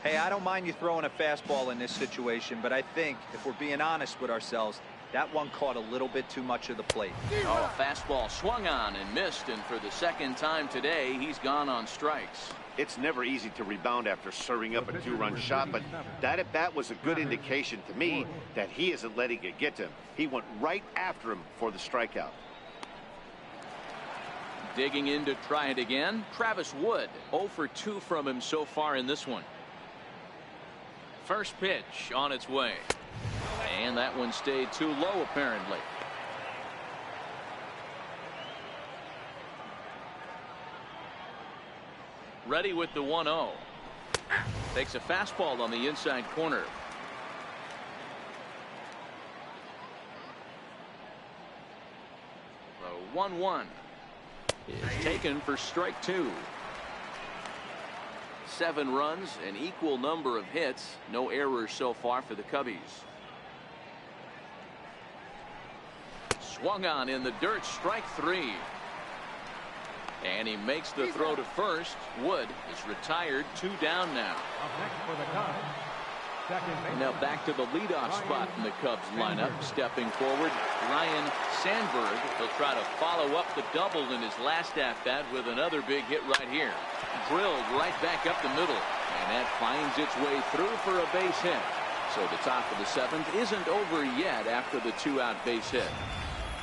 S3: Hey, I don't mind you throwing a fastball in this situation, but I think if we're being honest with ourselves, that one caught a little bit too much of the plate.
S1: Oh, fastball swung on and missed, and for the 2nd time today, he's gone on strikes.
S2: It's never easy to rebound after serving up a 2-run shot, but that at bat was a good indication to me that he isn't letting it get to him. He went right after him for the strikeout.
S1: Digging in to try it again, Travis Wood. 0 for 2 from him so far in this one. First pitch on its way. And that one stayed too low apparently. Ready with the 1-0. Takes a fastball on the inside corner. The 1-1 is taken for strike 2. 7 runs, an equal number of hits, no errors so far for the Cubbies. Swung on in the dirt, strike 3. And he makes the throw to first. Wood is retired, 2 down now.
S4: Up next for the Cubs, second baseman.
S1: Now back to the leadoff spot in the Cubs lineup. Stepping forward, Ryan Sandberg. He'll try to follow up the double in his last at-bat with another big hit right here. Drilled right back up the middle. And that finds its way through for a base hit. So the top of the 7th isn't over yet after the 2-out base hit.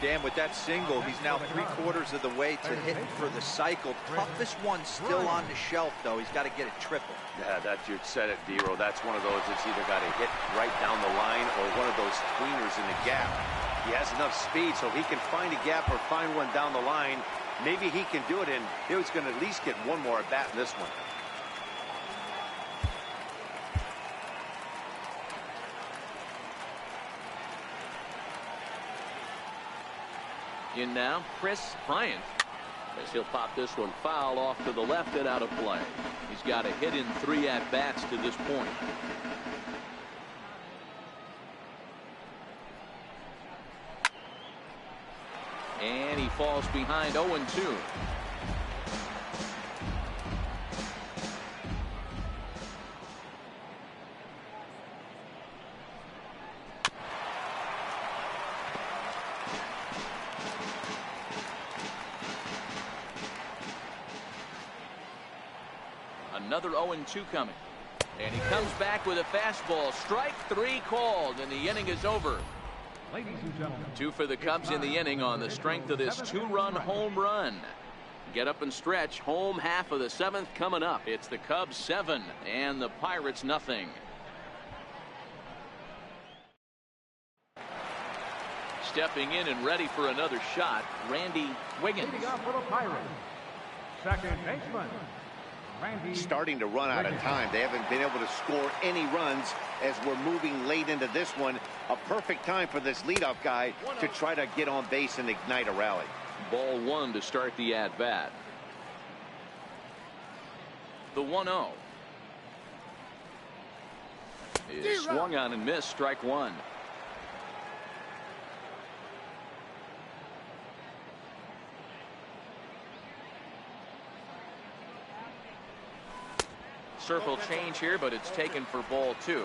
S3: Dan, with that single, he's now 3/4 of the way to hitting for the cycle. Toughest one still on the shelf, though. He's got to get a triple.
S2: Yeah, that you said it, D-Row. That's one of those that's either got to hit right down the line or one of those tweeners in the gap. He has enough speed so he can find a gap or find one down the line. Maybe he can do it, and he's going to at least get one more at bat in this one.
S1: In now, Chris Bryant, as he'll pop this one foul off to the left and out of play. He's got a hit in 3 at-bats to this point. And he falls behind 0-2. Another 0-2 coming. And he comes back with a fastball. Strike 3 called, and the inning is over.
S4: Ladies and gentlemen,
S1: 2 for the Cubs in the inning on the strength of this 2-run home run. Get up and stretch. Home half of the 7th coming up. It's the Cubs 7 and the Pirates nothing. Stepping in and ready for another shot, Randy Wiggins.
S4: leading off for the Pirates, second baseman, Randy.
S2: Starting to run out of time. They haven't been able to score any runs as we're moving late into this one. A perfect time for this leadoff guy to try to get on base and ignite a rally.
S1: Ball 1 to start the at-bat. The 1-0 is swung on and missed. Strike 1. Circle change here, but it's taken for ball 2.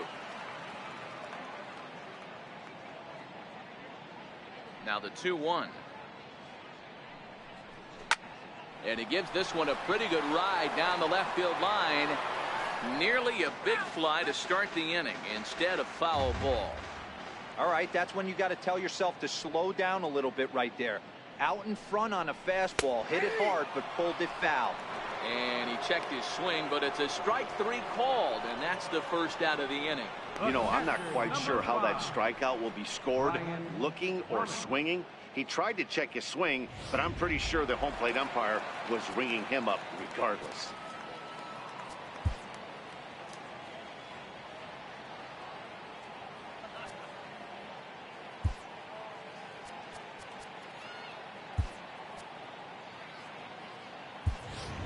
S1: Now the 2-1. And he gives this one a pretty good ride down the left field line. Nearly a big fly to start the inning instead of foul ball.
S3: All right, that's when you got to tell yourself to slow down a little bit right there. Out in front on a fastball, hit it hard, but pulled it foul.
S1: And he checked his swing, but it's a strike 3 called, and that's the first out of the inning.
S2: You know, I'm not quite sure how that strikeout will be scored, looking or swinging. He tried to check his swing, but I'm pretty sure the home plate umpire was ringing him up regardless.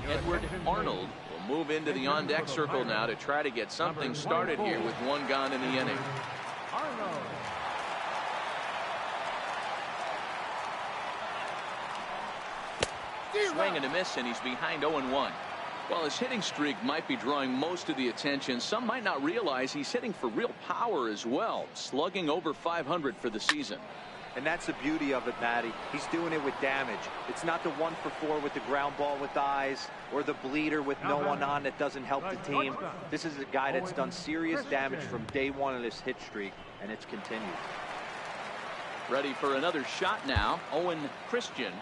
S1: Edward Arnold will move into the on-deck circle now to try to get something started here with 1 gone in the inning.
S4: Arnold.
S1: Swing and a miss, and he's behind 0-1. While his hitting streak might be drawing most of the attention, some might not realize he's hitting for real power as well, slugging over 500 for the season.
S3: And that's the beauty of it, Matty. He's doing it with damage. It's not the 1 for 4 with the ground ball with eyes or the bleeder with no one on that doesn't help the team. This is a guy that's done serious damage from day 1 of this hit streak, and it's continued.
S1: Ready for another shot now, Owen Christian.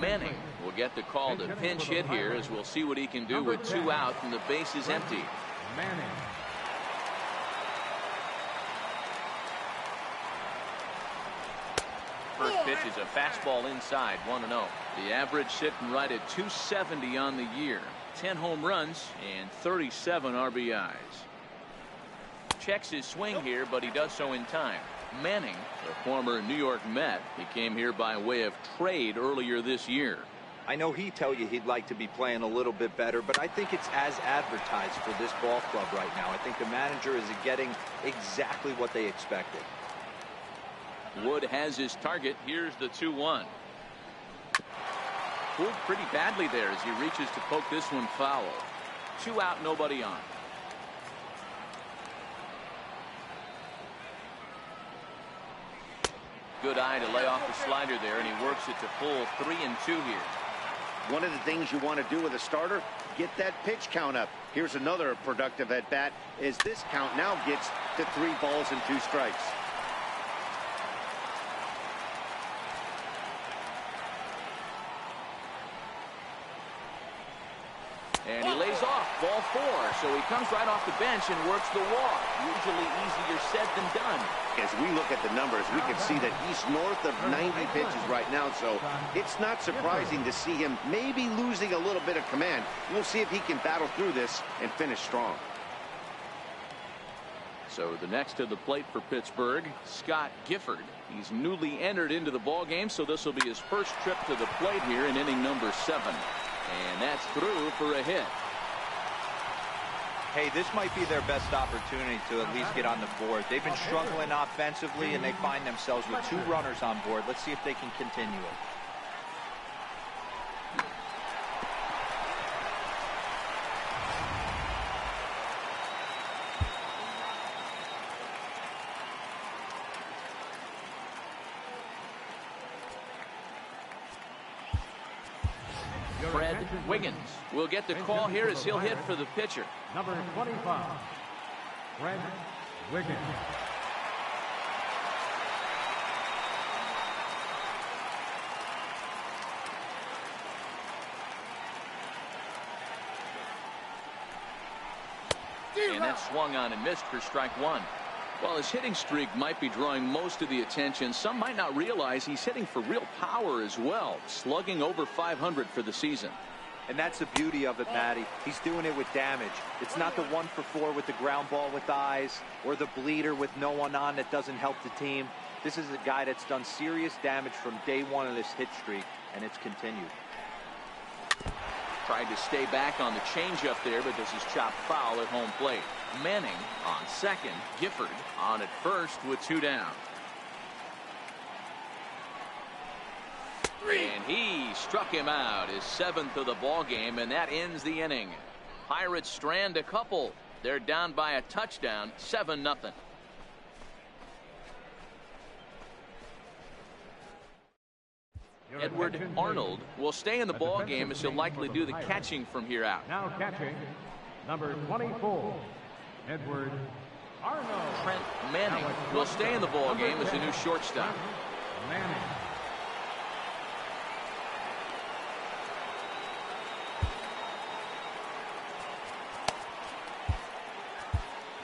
S1: Manning will get the call to pinch hit here, as we'll see what he can do with 2 out and the base is empty.
S4: Manning.
S1: First pitch is a fastball inside, 1-0. The average sitting right at 270 on the year. 10 home runs and 37 RBIs. Checks his swing here, but he does so in time. Manning, a former New York Met, he came here by way of trade earlier this year.
S3: I know he'd tell you he'd like to be playing a little bit better, but I think it's as advertised for this ball club right now. I think the manager is getting exactly what they expected.
S1: Wood has his target. Here's the 2-1. Pulled pretty badly there as he reaches to poke this one foul. 2 out, nobody on. Good eye to lay off the slider there, and he works it to pull 3-2 here.
S2: One of the things you want to do with a starter, get that pitch count up. Here's another productive at bat as this count now gets to 3 balls and 2 strikes.
S1: And he lays off, ball 4. So he comes right off the bench and works the walk. Usually easier said than done.
S2: As we look at the numbers, we can see that he's north of 90 pitches right now, so it's not surprising to see him maybe losing a little bit of command. We'll see if he can battle through this and finish strong.
S1: So the next to the plate for Pittsburgh, Scott Gifford. He's newly entered into the ball game, so this will be his first trip to the plate here in inning number 7. And that's through for a hit.
S3: Hey, this might be their best opportunity to at least get on the board. They've been struggling offensively, and they find themselves with 2 runners on board. Let's see if they can continue it.
S1: Fred Wiggins will get the call here as he'll hit for the pitcher.
S4: Number 25, Fred Wiggins.
S1: And that swung on and missed for strike 1. Well, his hitting streak might be drawing most of the attention. Some might not realize he's hitting for real power as well, slugging over 500 for the season.
S3: And that's the beauty of it, Matty. He's doing it with damage. It's not the 1 for 4 with the ground ball with eyes or the bleeder with no one on that doesn't help the team. This is a guy that's done serious damage from day 1 of this hit streak, and it's continued.
S1: Tried to stay back on the changeup there, but this is chopped foul at home plate. Manning on second, Gifford on at first with 2 down. And he struck him out, his 7th of the ball game, and that ends the inning. Pirates strand a couple. They're down by a touchdown, 7-0. Edward Arnold will stay in the ball game as he'll likely do the catching from here out.
S4: Now catching, number 24, Edward Arnold.
S1: Trent Manning will stay in the ball game as the new shortstop.
S4: Manning.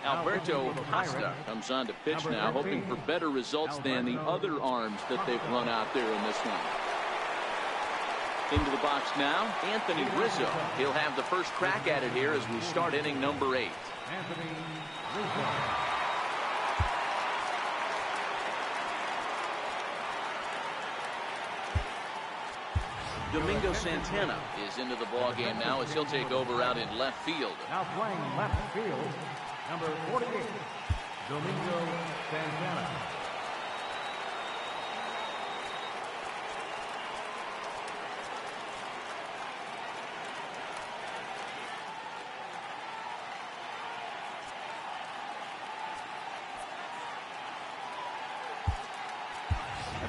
S1: Alberto Costa comes on to pitch now, hoping for better results than the other arms that they've run out there in this one. Into the box now, Anthony Rizzo. He'll have the first crack at it here as we start inning number 8.
S4: Anthony Rizzo.
S1: Domingo Santana is into the ball game now as he'll take over out in left field.
S4: Now playing left field, number 48, Domingo Santana.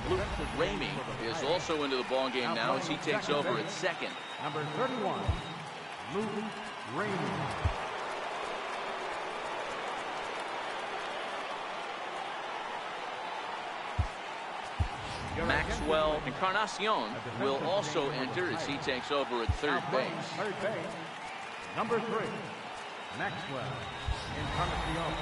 S1: Luke Ramey is also into the ball game now as he takes over at second.
S4: Number 31, Luke Ramey.
S1: Maxwell Encarnacion will also enter as he takes over at third base.
S4: Number 3, Maxwell Encarnacion.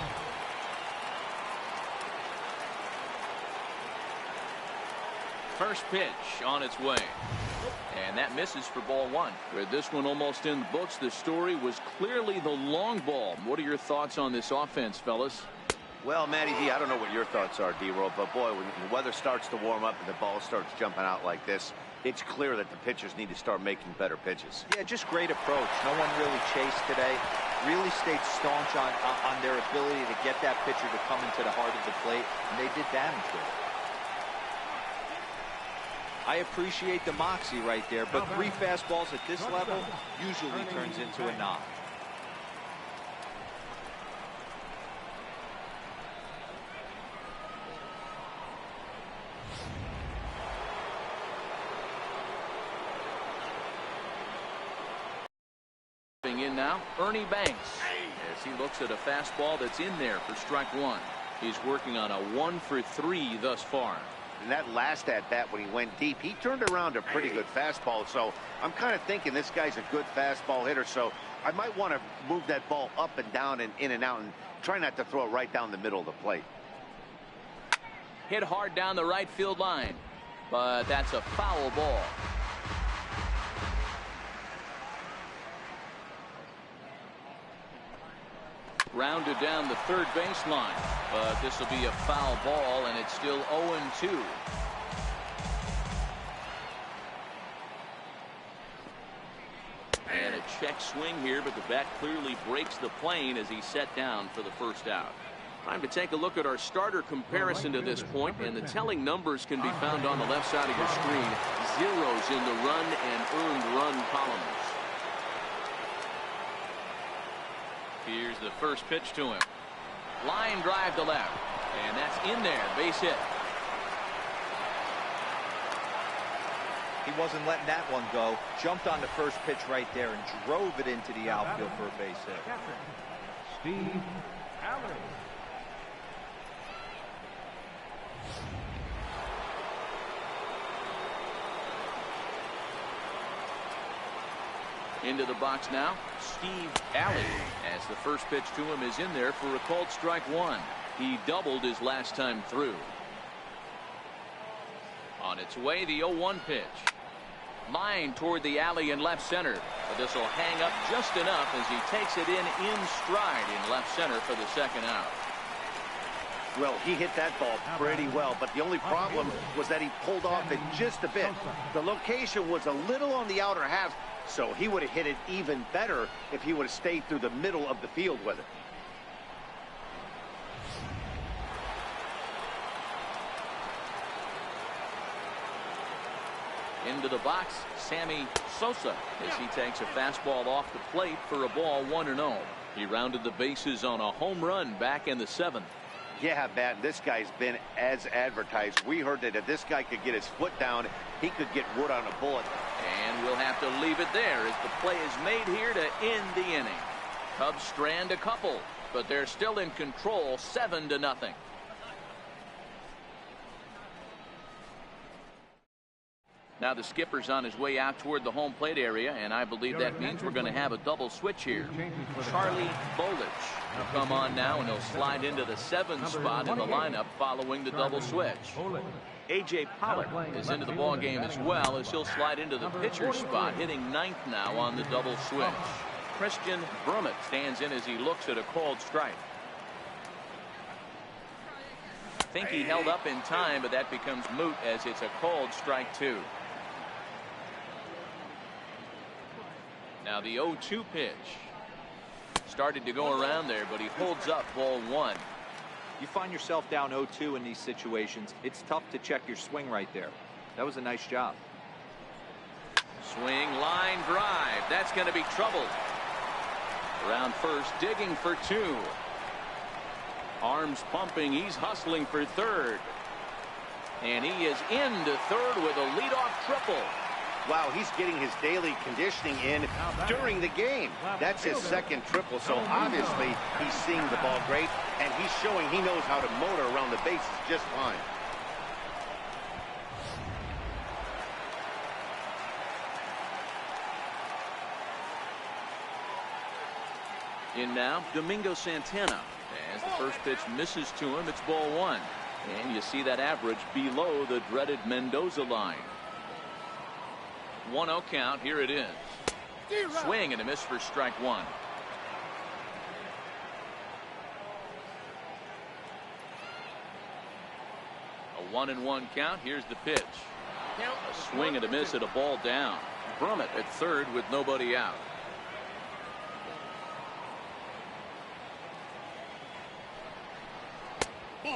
S1: First pitch on its way. And that misses for ball 1. With this one almost in the books, the story was clearly the long ball. What are your thoughts on this offense, fellas?
S2: Well, Matty D, I don't know what your thoughts are, D-Roll, but boy, when the weather starts to warm up and the ball starts jumping out like this, it's clear that the pitchers need to start making better pitches.
S3: Yeah, just great approach. No one really chased today. Really stayed staunch on their ability to get that pitcher to come into the heart of the plate, and they did damage with it. I appreciate the moxie right there, but 3 fastballs at this level usually turns into a knock.
S1: In now, Ernie Banks, as he looks at a fastball that's in there for strike 1. He's working on a 1 for 3 thus far.
S2: And that last at-bat when he went deep, he turned around a pretty good fastball. So I'm kind of thinking this guy's a good fastball hitter. So I might want to move that ball up and down and in and out and try not to throw it right down the middle of the plate.
S1: Hit hard down the right field line, but that's a foul ball. Rounded down the third baseline, but this will be a foul ball, and it's still 0-2. And a check swing here, but the bat clearly breaks the plane as he's set down for the first out. Time to take a look at our starter comparison to this point, and the telling numbers can be found on the left side of your screen. Zeros in the run and earned run columns. Here's the first pitch to him. Line drive to left. And that's in there. Base hit.
S3: He wasn't letting that one go. Jumped on the first pitch right there and drove it into the outfield for a base hit.
S4: Steve Allen.
S1: Into the box now, Steve Alley, as the first pitch to him is in there for a called strike 1. He doubled his last time through. On its way, the 0-1 pitch. Line toward the alley in left center, but this will hang up just enough as he takes it in stride in left center for the second out.
S2: Well, he hit that ball pretty well, but the only problem was that he pulled off it just a bit. The location was a little on the outer half, so he would have hit it even better if he would have stayed through the middle of the field with it.
S1: Into the box, Sammy Sosa, as he takes a fastball off the plate for a ball 1-0. He rounded the bases on a home run back in the 7th.
S2: Yeah, Matt, this guy's been as advertised. We heard that if this guy could get his foot down, he could get wood on a bullet.
S1: And we'll have to leave it there as the play is made here to end the inning. Cubs strand a couple, but they're still in control, 7-0. Now the skipper's on his way out toward the home plate area, and I believe that means we're going to have a double switch here. Charlie Bolich will come on now, and he'll slide into the 7th spot in the lineup following the double switch. A.J. Pollock is into the ball game as well, as he'll slide into the pitcher spot, hitting 9th now on the double switch. Christian Brummett stands in as he looks at a called strike. I think he held up in time, but that becomes moot as it's a called strike 2. Now the 0-2 pitch. Started to go around there, but he holds up ball 1.
S3: You find yourself down 0-2 in these situations. It's tough to check your swing right there. That was a nice job.
S1: Swing, line drive. That's going to be trouble. Around first, digging for 2. Arms pumping. He's hustling for third. And he is into third with a leadoff triple.
S2: Wow, he's getting his daily conditioning in during the game. That's his 2nd triple, so obviously he's seeing the ball great, and he's showing he knows how to motor around the bases just fine.
S1: In now, Domingo Santana. As the first pitch misses to him, it's ball one. And you see that average below the dreaded Mendoza line. 1-0 count. Here it is. Swing and a miss for strike one. A 1-1 count. Here's the pitch. A swing and a miss at a ball down. Brummett at third with nobody out.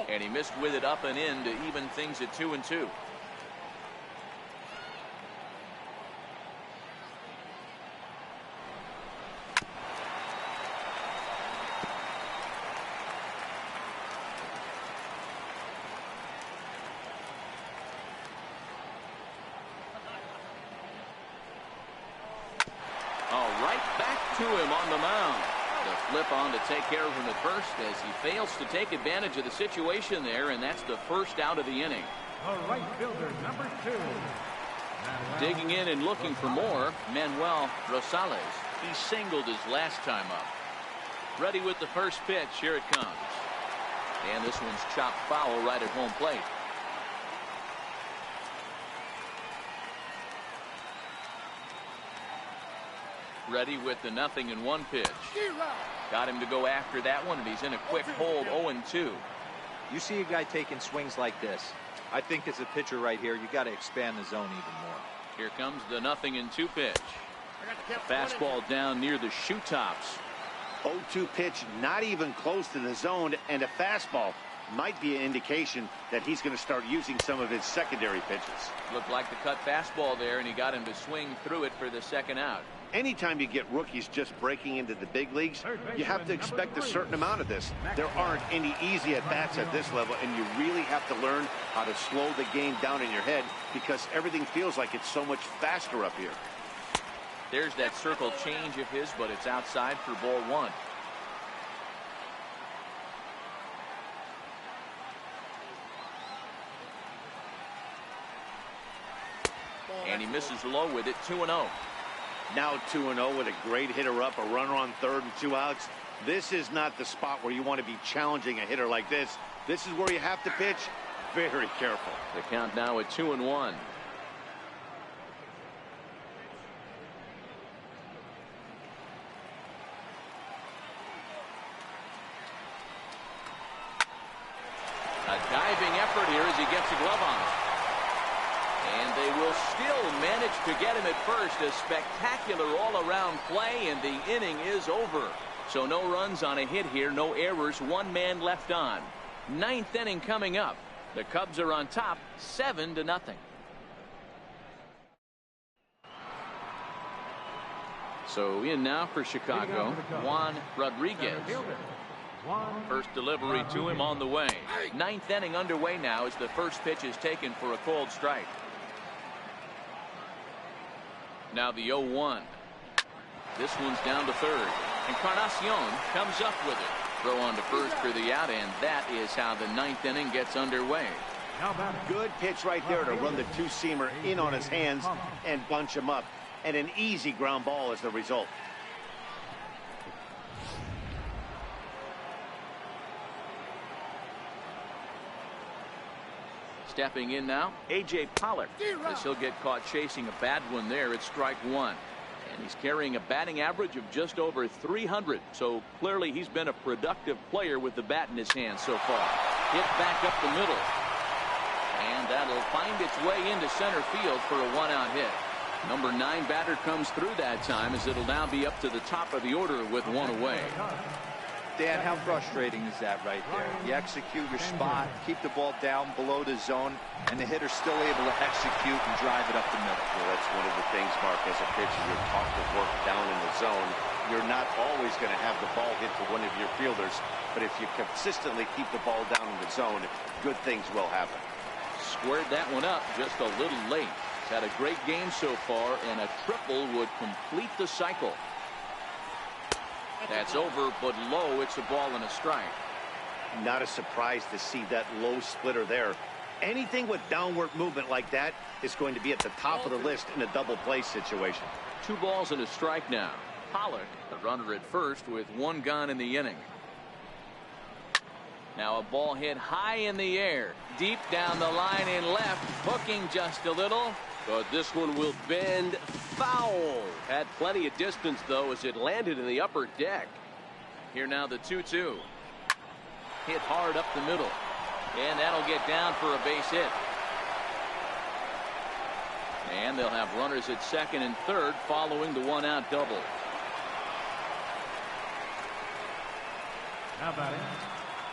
S1: And he missed with it up and in to even things at 2-2. To him on the mound. The flip on to take care of him at first as he fails to take advantage of the situation there, and that's the first out of the inning.
S4: The right fielder, number 2.
S1: Digging in and looking for more, Manuel Rosales. He singled his last time up. Ready with the first pitch. Here it comes. And this one's chopped foul right at home plate. Ready with the 0-1 pitch. Got him to go after that one, and he's in a quick hold. 0-2.
S3: You see a guy taking swings like this. I think as a pitcher right here, you got to expand the zone even more.
S1: Here comes the 0-2 pitch. A fastball down near the shoe tops.
S2: 0-2 pitch, not even close to the zone, and a fastball might be an indication that he's going to start using some of his secondary pitches.
S1: Looked like the cut fastball there, and he got him to swing through it for the second out.
S2: Anytime you get rookies just breaking into the big leagues, you have to expect a certain amount of this. There aren't any easy at-bats at this level, and you really have to learn how to slow the game down in your head because everything feels like it's so much faster up here.
S1: There's that circle change of his, but it's outside for ball one. And he misses low with it. 2-0.
S2: Now 2-0 with a great hitter up, a runner on third and 2 outs. This is not the spot where you want to be challenging a hitter like this. This is where you have to pitch very careful.
S1: The count now at 2-1. A diving effort here as he gets a glove on it. And they will still manage to get him at first. A spectacular all-around play, and the inning is over. So no runs on a hit here, no errors, 1 man left on. 9th inning coming up. The Cubs are on top, 7-0. So in now for Chicago, Juan Rodriguez. First delivery to him on the way. 9th inning underway now as the first pitch is taken for a cold strike. Now the 0-1. This one's down to third. Encarnacion comes up with it. Throw on to first for the out, and that is how the 9th inning gets underway.
S2: Good pitch right there to run the two-seamer in on his hands and bunch him up. And an easy ground ball as the result.
S1: Stepping in now, A.J. Pollock, as he'll get caught chasing a bad one there at strike one. And he's carrying a batting average of just over 300. So clearly he's been a productive player with the bat in his hand so far. Hit back up the middle. And that'll find its way into center field for a 1-out hit. Number 9 batter comes through that time as it'll now be up to the top of the order with 1 away.
S3: Dan, how frustrating is that right there? You execute your spot, keep the ball down below the zone, and the hitter's still able to execute and drive it up the middle.
S2: Well, that's one of the things, Mark, as a pitcher, you're taught to work down in the zone. You're not always going to have the ball hit to one of your fielders, but if you consistently keep the ball down in the zone, good things will happen.
S1: Squared that one up just a little late. He's had a great game so far, and a triple would complete the cycle. That's over, but low. It's a ball and a strike.
S2: Not a surprise to see that low splitter there. Anything with downward movement like that is going to be at the top of the list in a double play situation.
S1: 2 balls and a strike now. Pollock, the runner at first with one gone in the inning. Now a ball hit high in the air, deep down the line in left, hooking just a little.
S5: But this one will bend foul. Had plenty of distance, though, as it landed in the upper deck.
S1: Here now the 2-2. Hit hard up the middle. And that'll get down for a base hit. And they'll have runners at second and third following the one-out double.
S4: Now batting,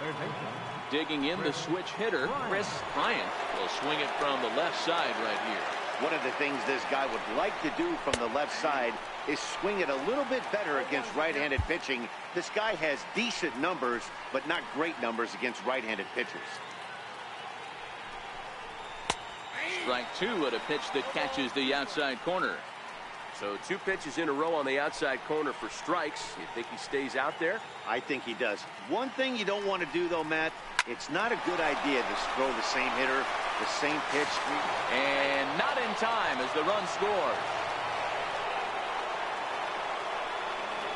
S4: third baseman.
S1: Digging in the switch hitter, Chris Bryant will swing it from the left side right here.
S2: One of the things this guy would like to do from the left side is swing it a little bit better against right-handed pitching. This guy has decent numbers, but not great numbers against right-handed pitchers.
S1: Strike two at a pitch that catches the outside corner.
S5: So 2 pitches in a row on the outside corner for strikes. You think he stays out there?
S2: I think he does. One thing you don't want to do, though, Matt, it's not a good idea to throw the same hitter, the same pitch.
S1: And not in time as the run scores.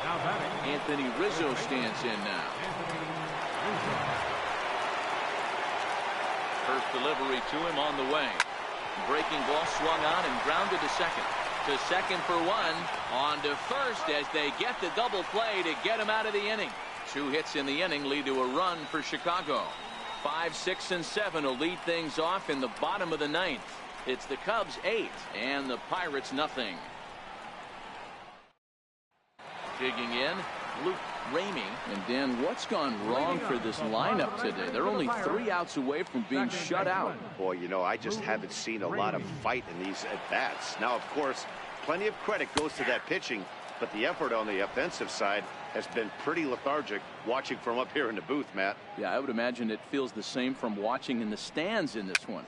S4: Now batting,
S1: Anthony Rizzo stands in now. First delivery to him on the way. Breaking ball swung on and grounded to second. To second for one. On to first as they get the double play to get him out of the inning. 2 hits in the inning lead to a run for Chicago. 5, 6, and 7 will lead things off in the bottom of the 9th. It's the Cubs 8 and the Pirates nothing. Digging in, Luke Ramey. And Dan, what's gone wrong for this lineup today? They're only 3 outs away from being shut out.
S2: Boy, you know, I just haven't seen a lot of fight in these at-bats. Now, of course, plenty of credit goes to that pitching, but the effort on the offensive side has been pretty lethargic watching from up here in the booth, Matt.
S1: Yeah, I would imagine it feels the same from watching in the stands in this one.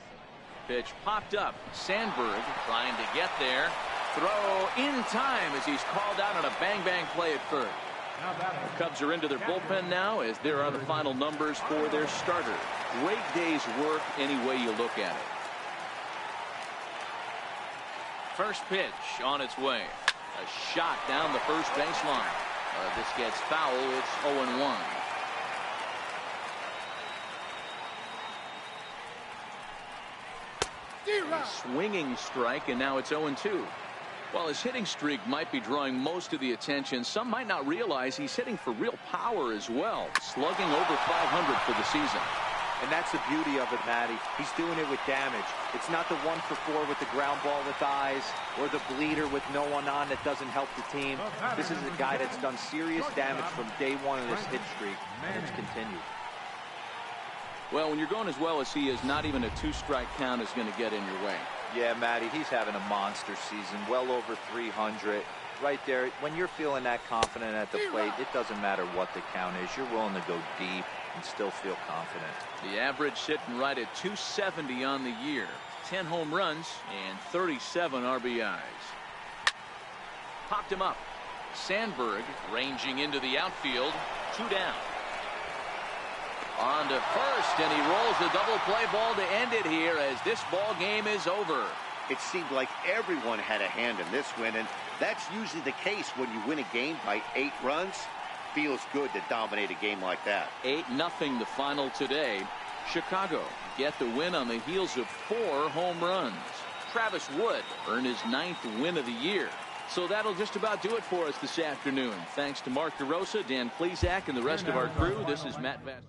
S1: Pitch popped up. Sandberg trying to get there. Throw in time as he's called out on a bang-bang play at third. The Cubs are into their bullpen now as there are the final numbers for their starter. Great day's work any way you look at it. First pitch on its way. A shot down the first baseline. This gets foul. It's 0-1. A swinging strike, and now it's 0-2. While his hitting streak might be drawing most of the attention, some might not realize he's hitting for real power as well, slugging over 500 for the season.
S3: And that's the beauty of it, Matty. He's doing it with damage. It's not the 1 for 4 with the ground ball with eyes or the bleeder with no one on that doesn't help the team. This is a guy that's done serious damage from day one of this hit streak, and it's continued.
S1: Well, when you're going as well as he is, not even a 2-strike count is going to get in your way.
S3: Yeah, Matty, he's having a monster season, well over 300. Right there, when you're feeling that confident at the plate, it doesn't matter what the count is. You're willing to go deep and still feel confident.
S1: The average sitting right at 270 on the year. 10 home runs and 37 RBIs. Popped him up. Sandberg ranging into the outfield. 2 down. On to first, and he rolls the double play ball to end it here as this ball game is over.
S2: It seemed like everyone had a hand in this win, and that's usually the case when you win a game by 8 runs. Feels good to dominate a game like that.
S1: 8-0 the final today. Chicago get the win on the heels of 4 home runs. Travis Wood earned his 9th win of the year. So that'll just about do it for us this afternoon. Thanks to Mark DeRosa, Dan Plesac, and the rest of our crew. This is Matt Vass.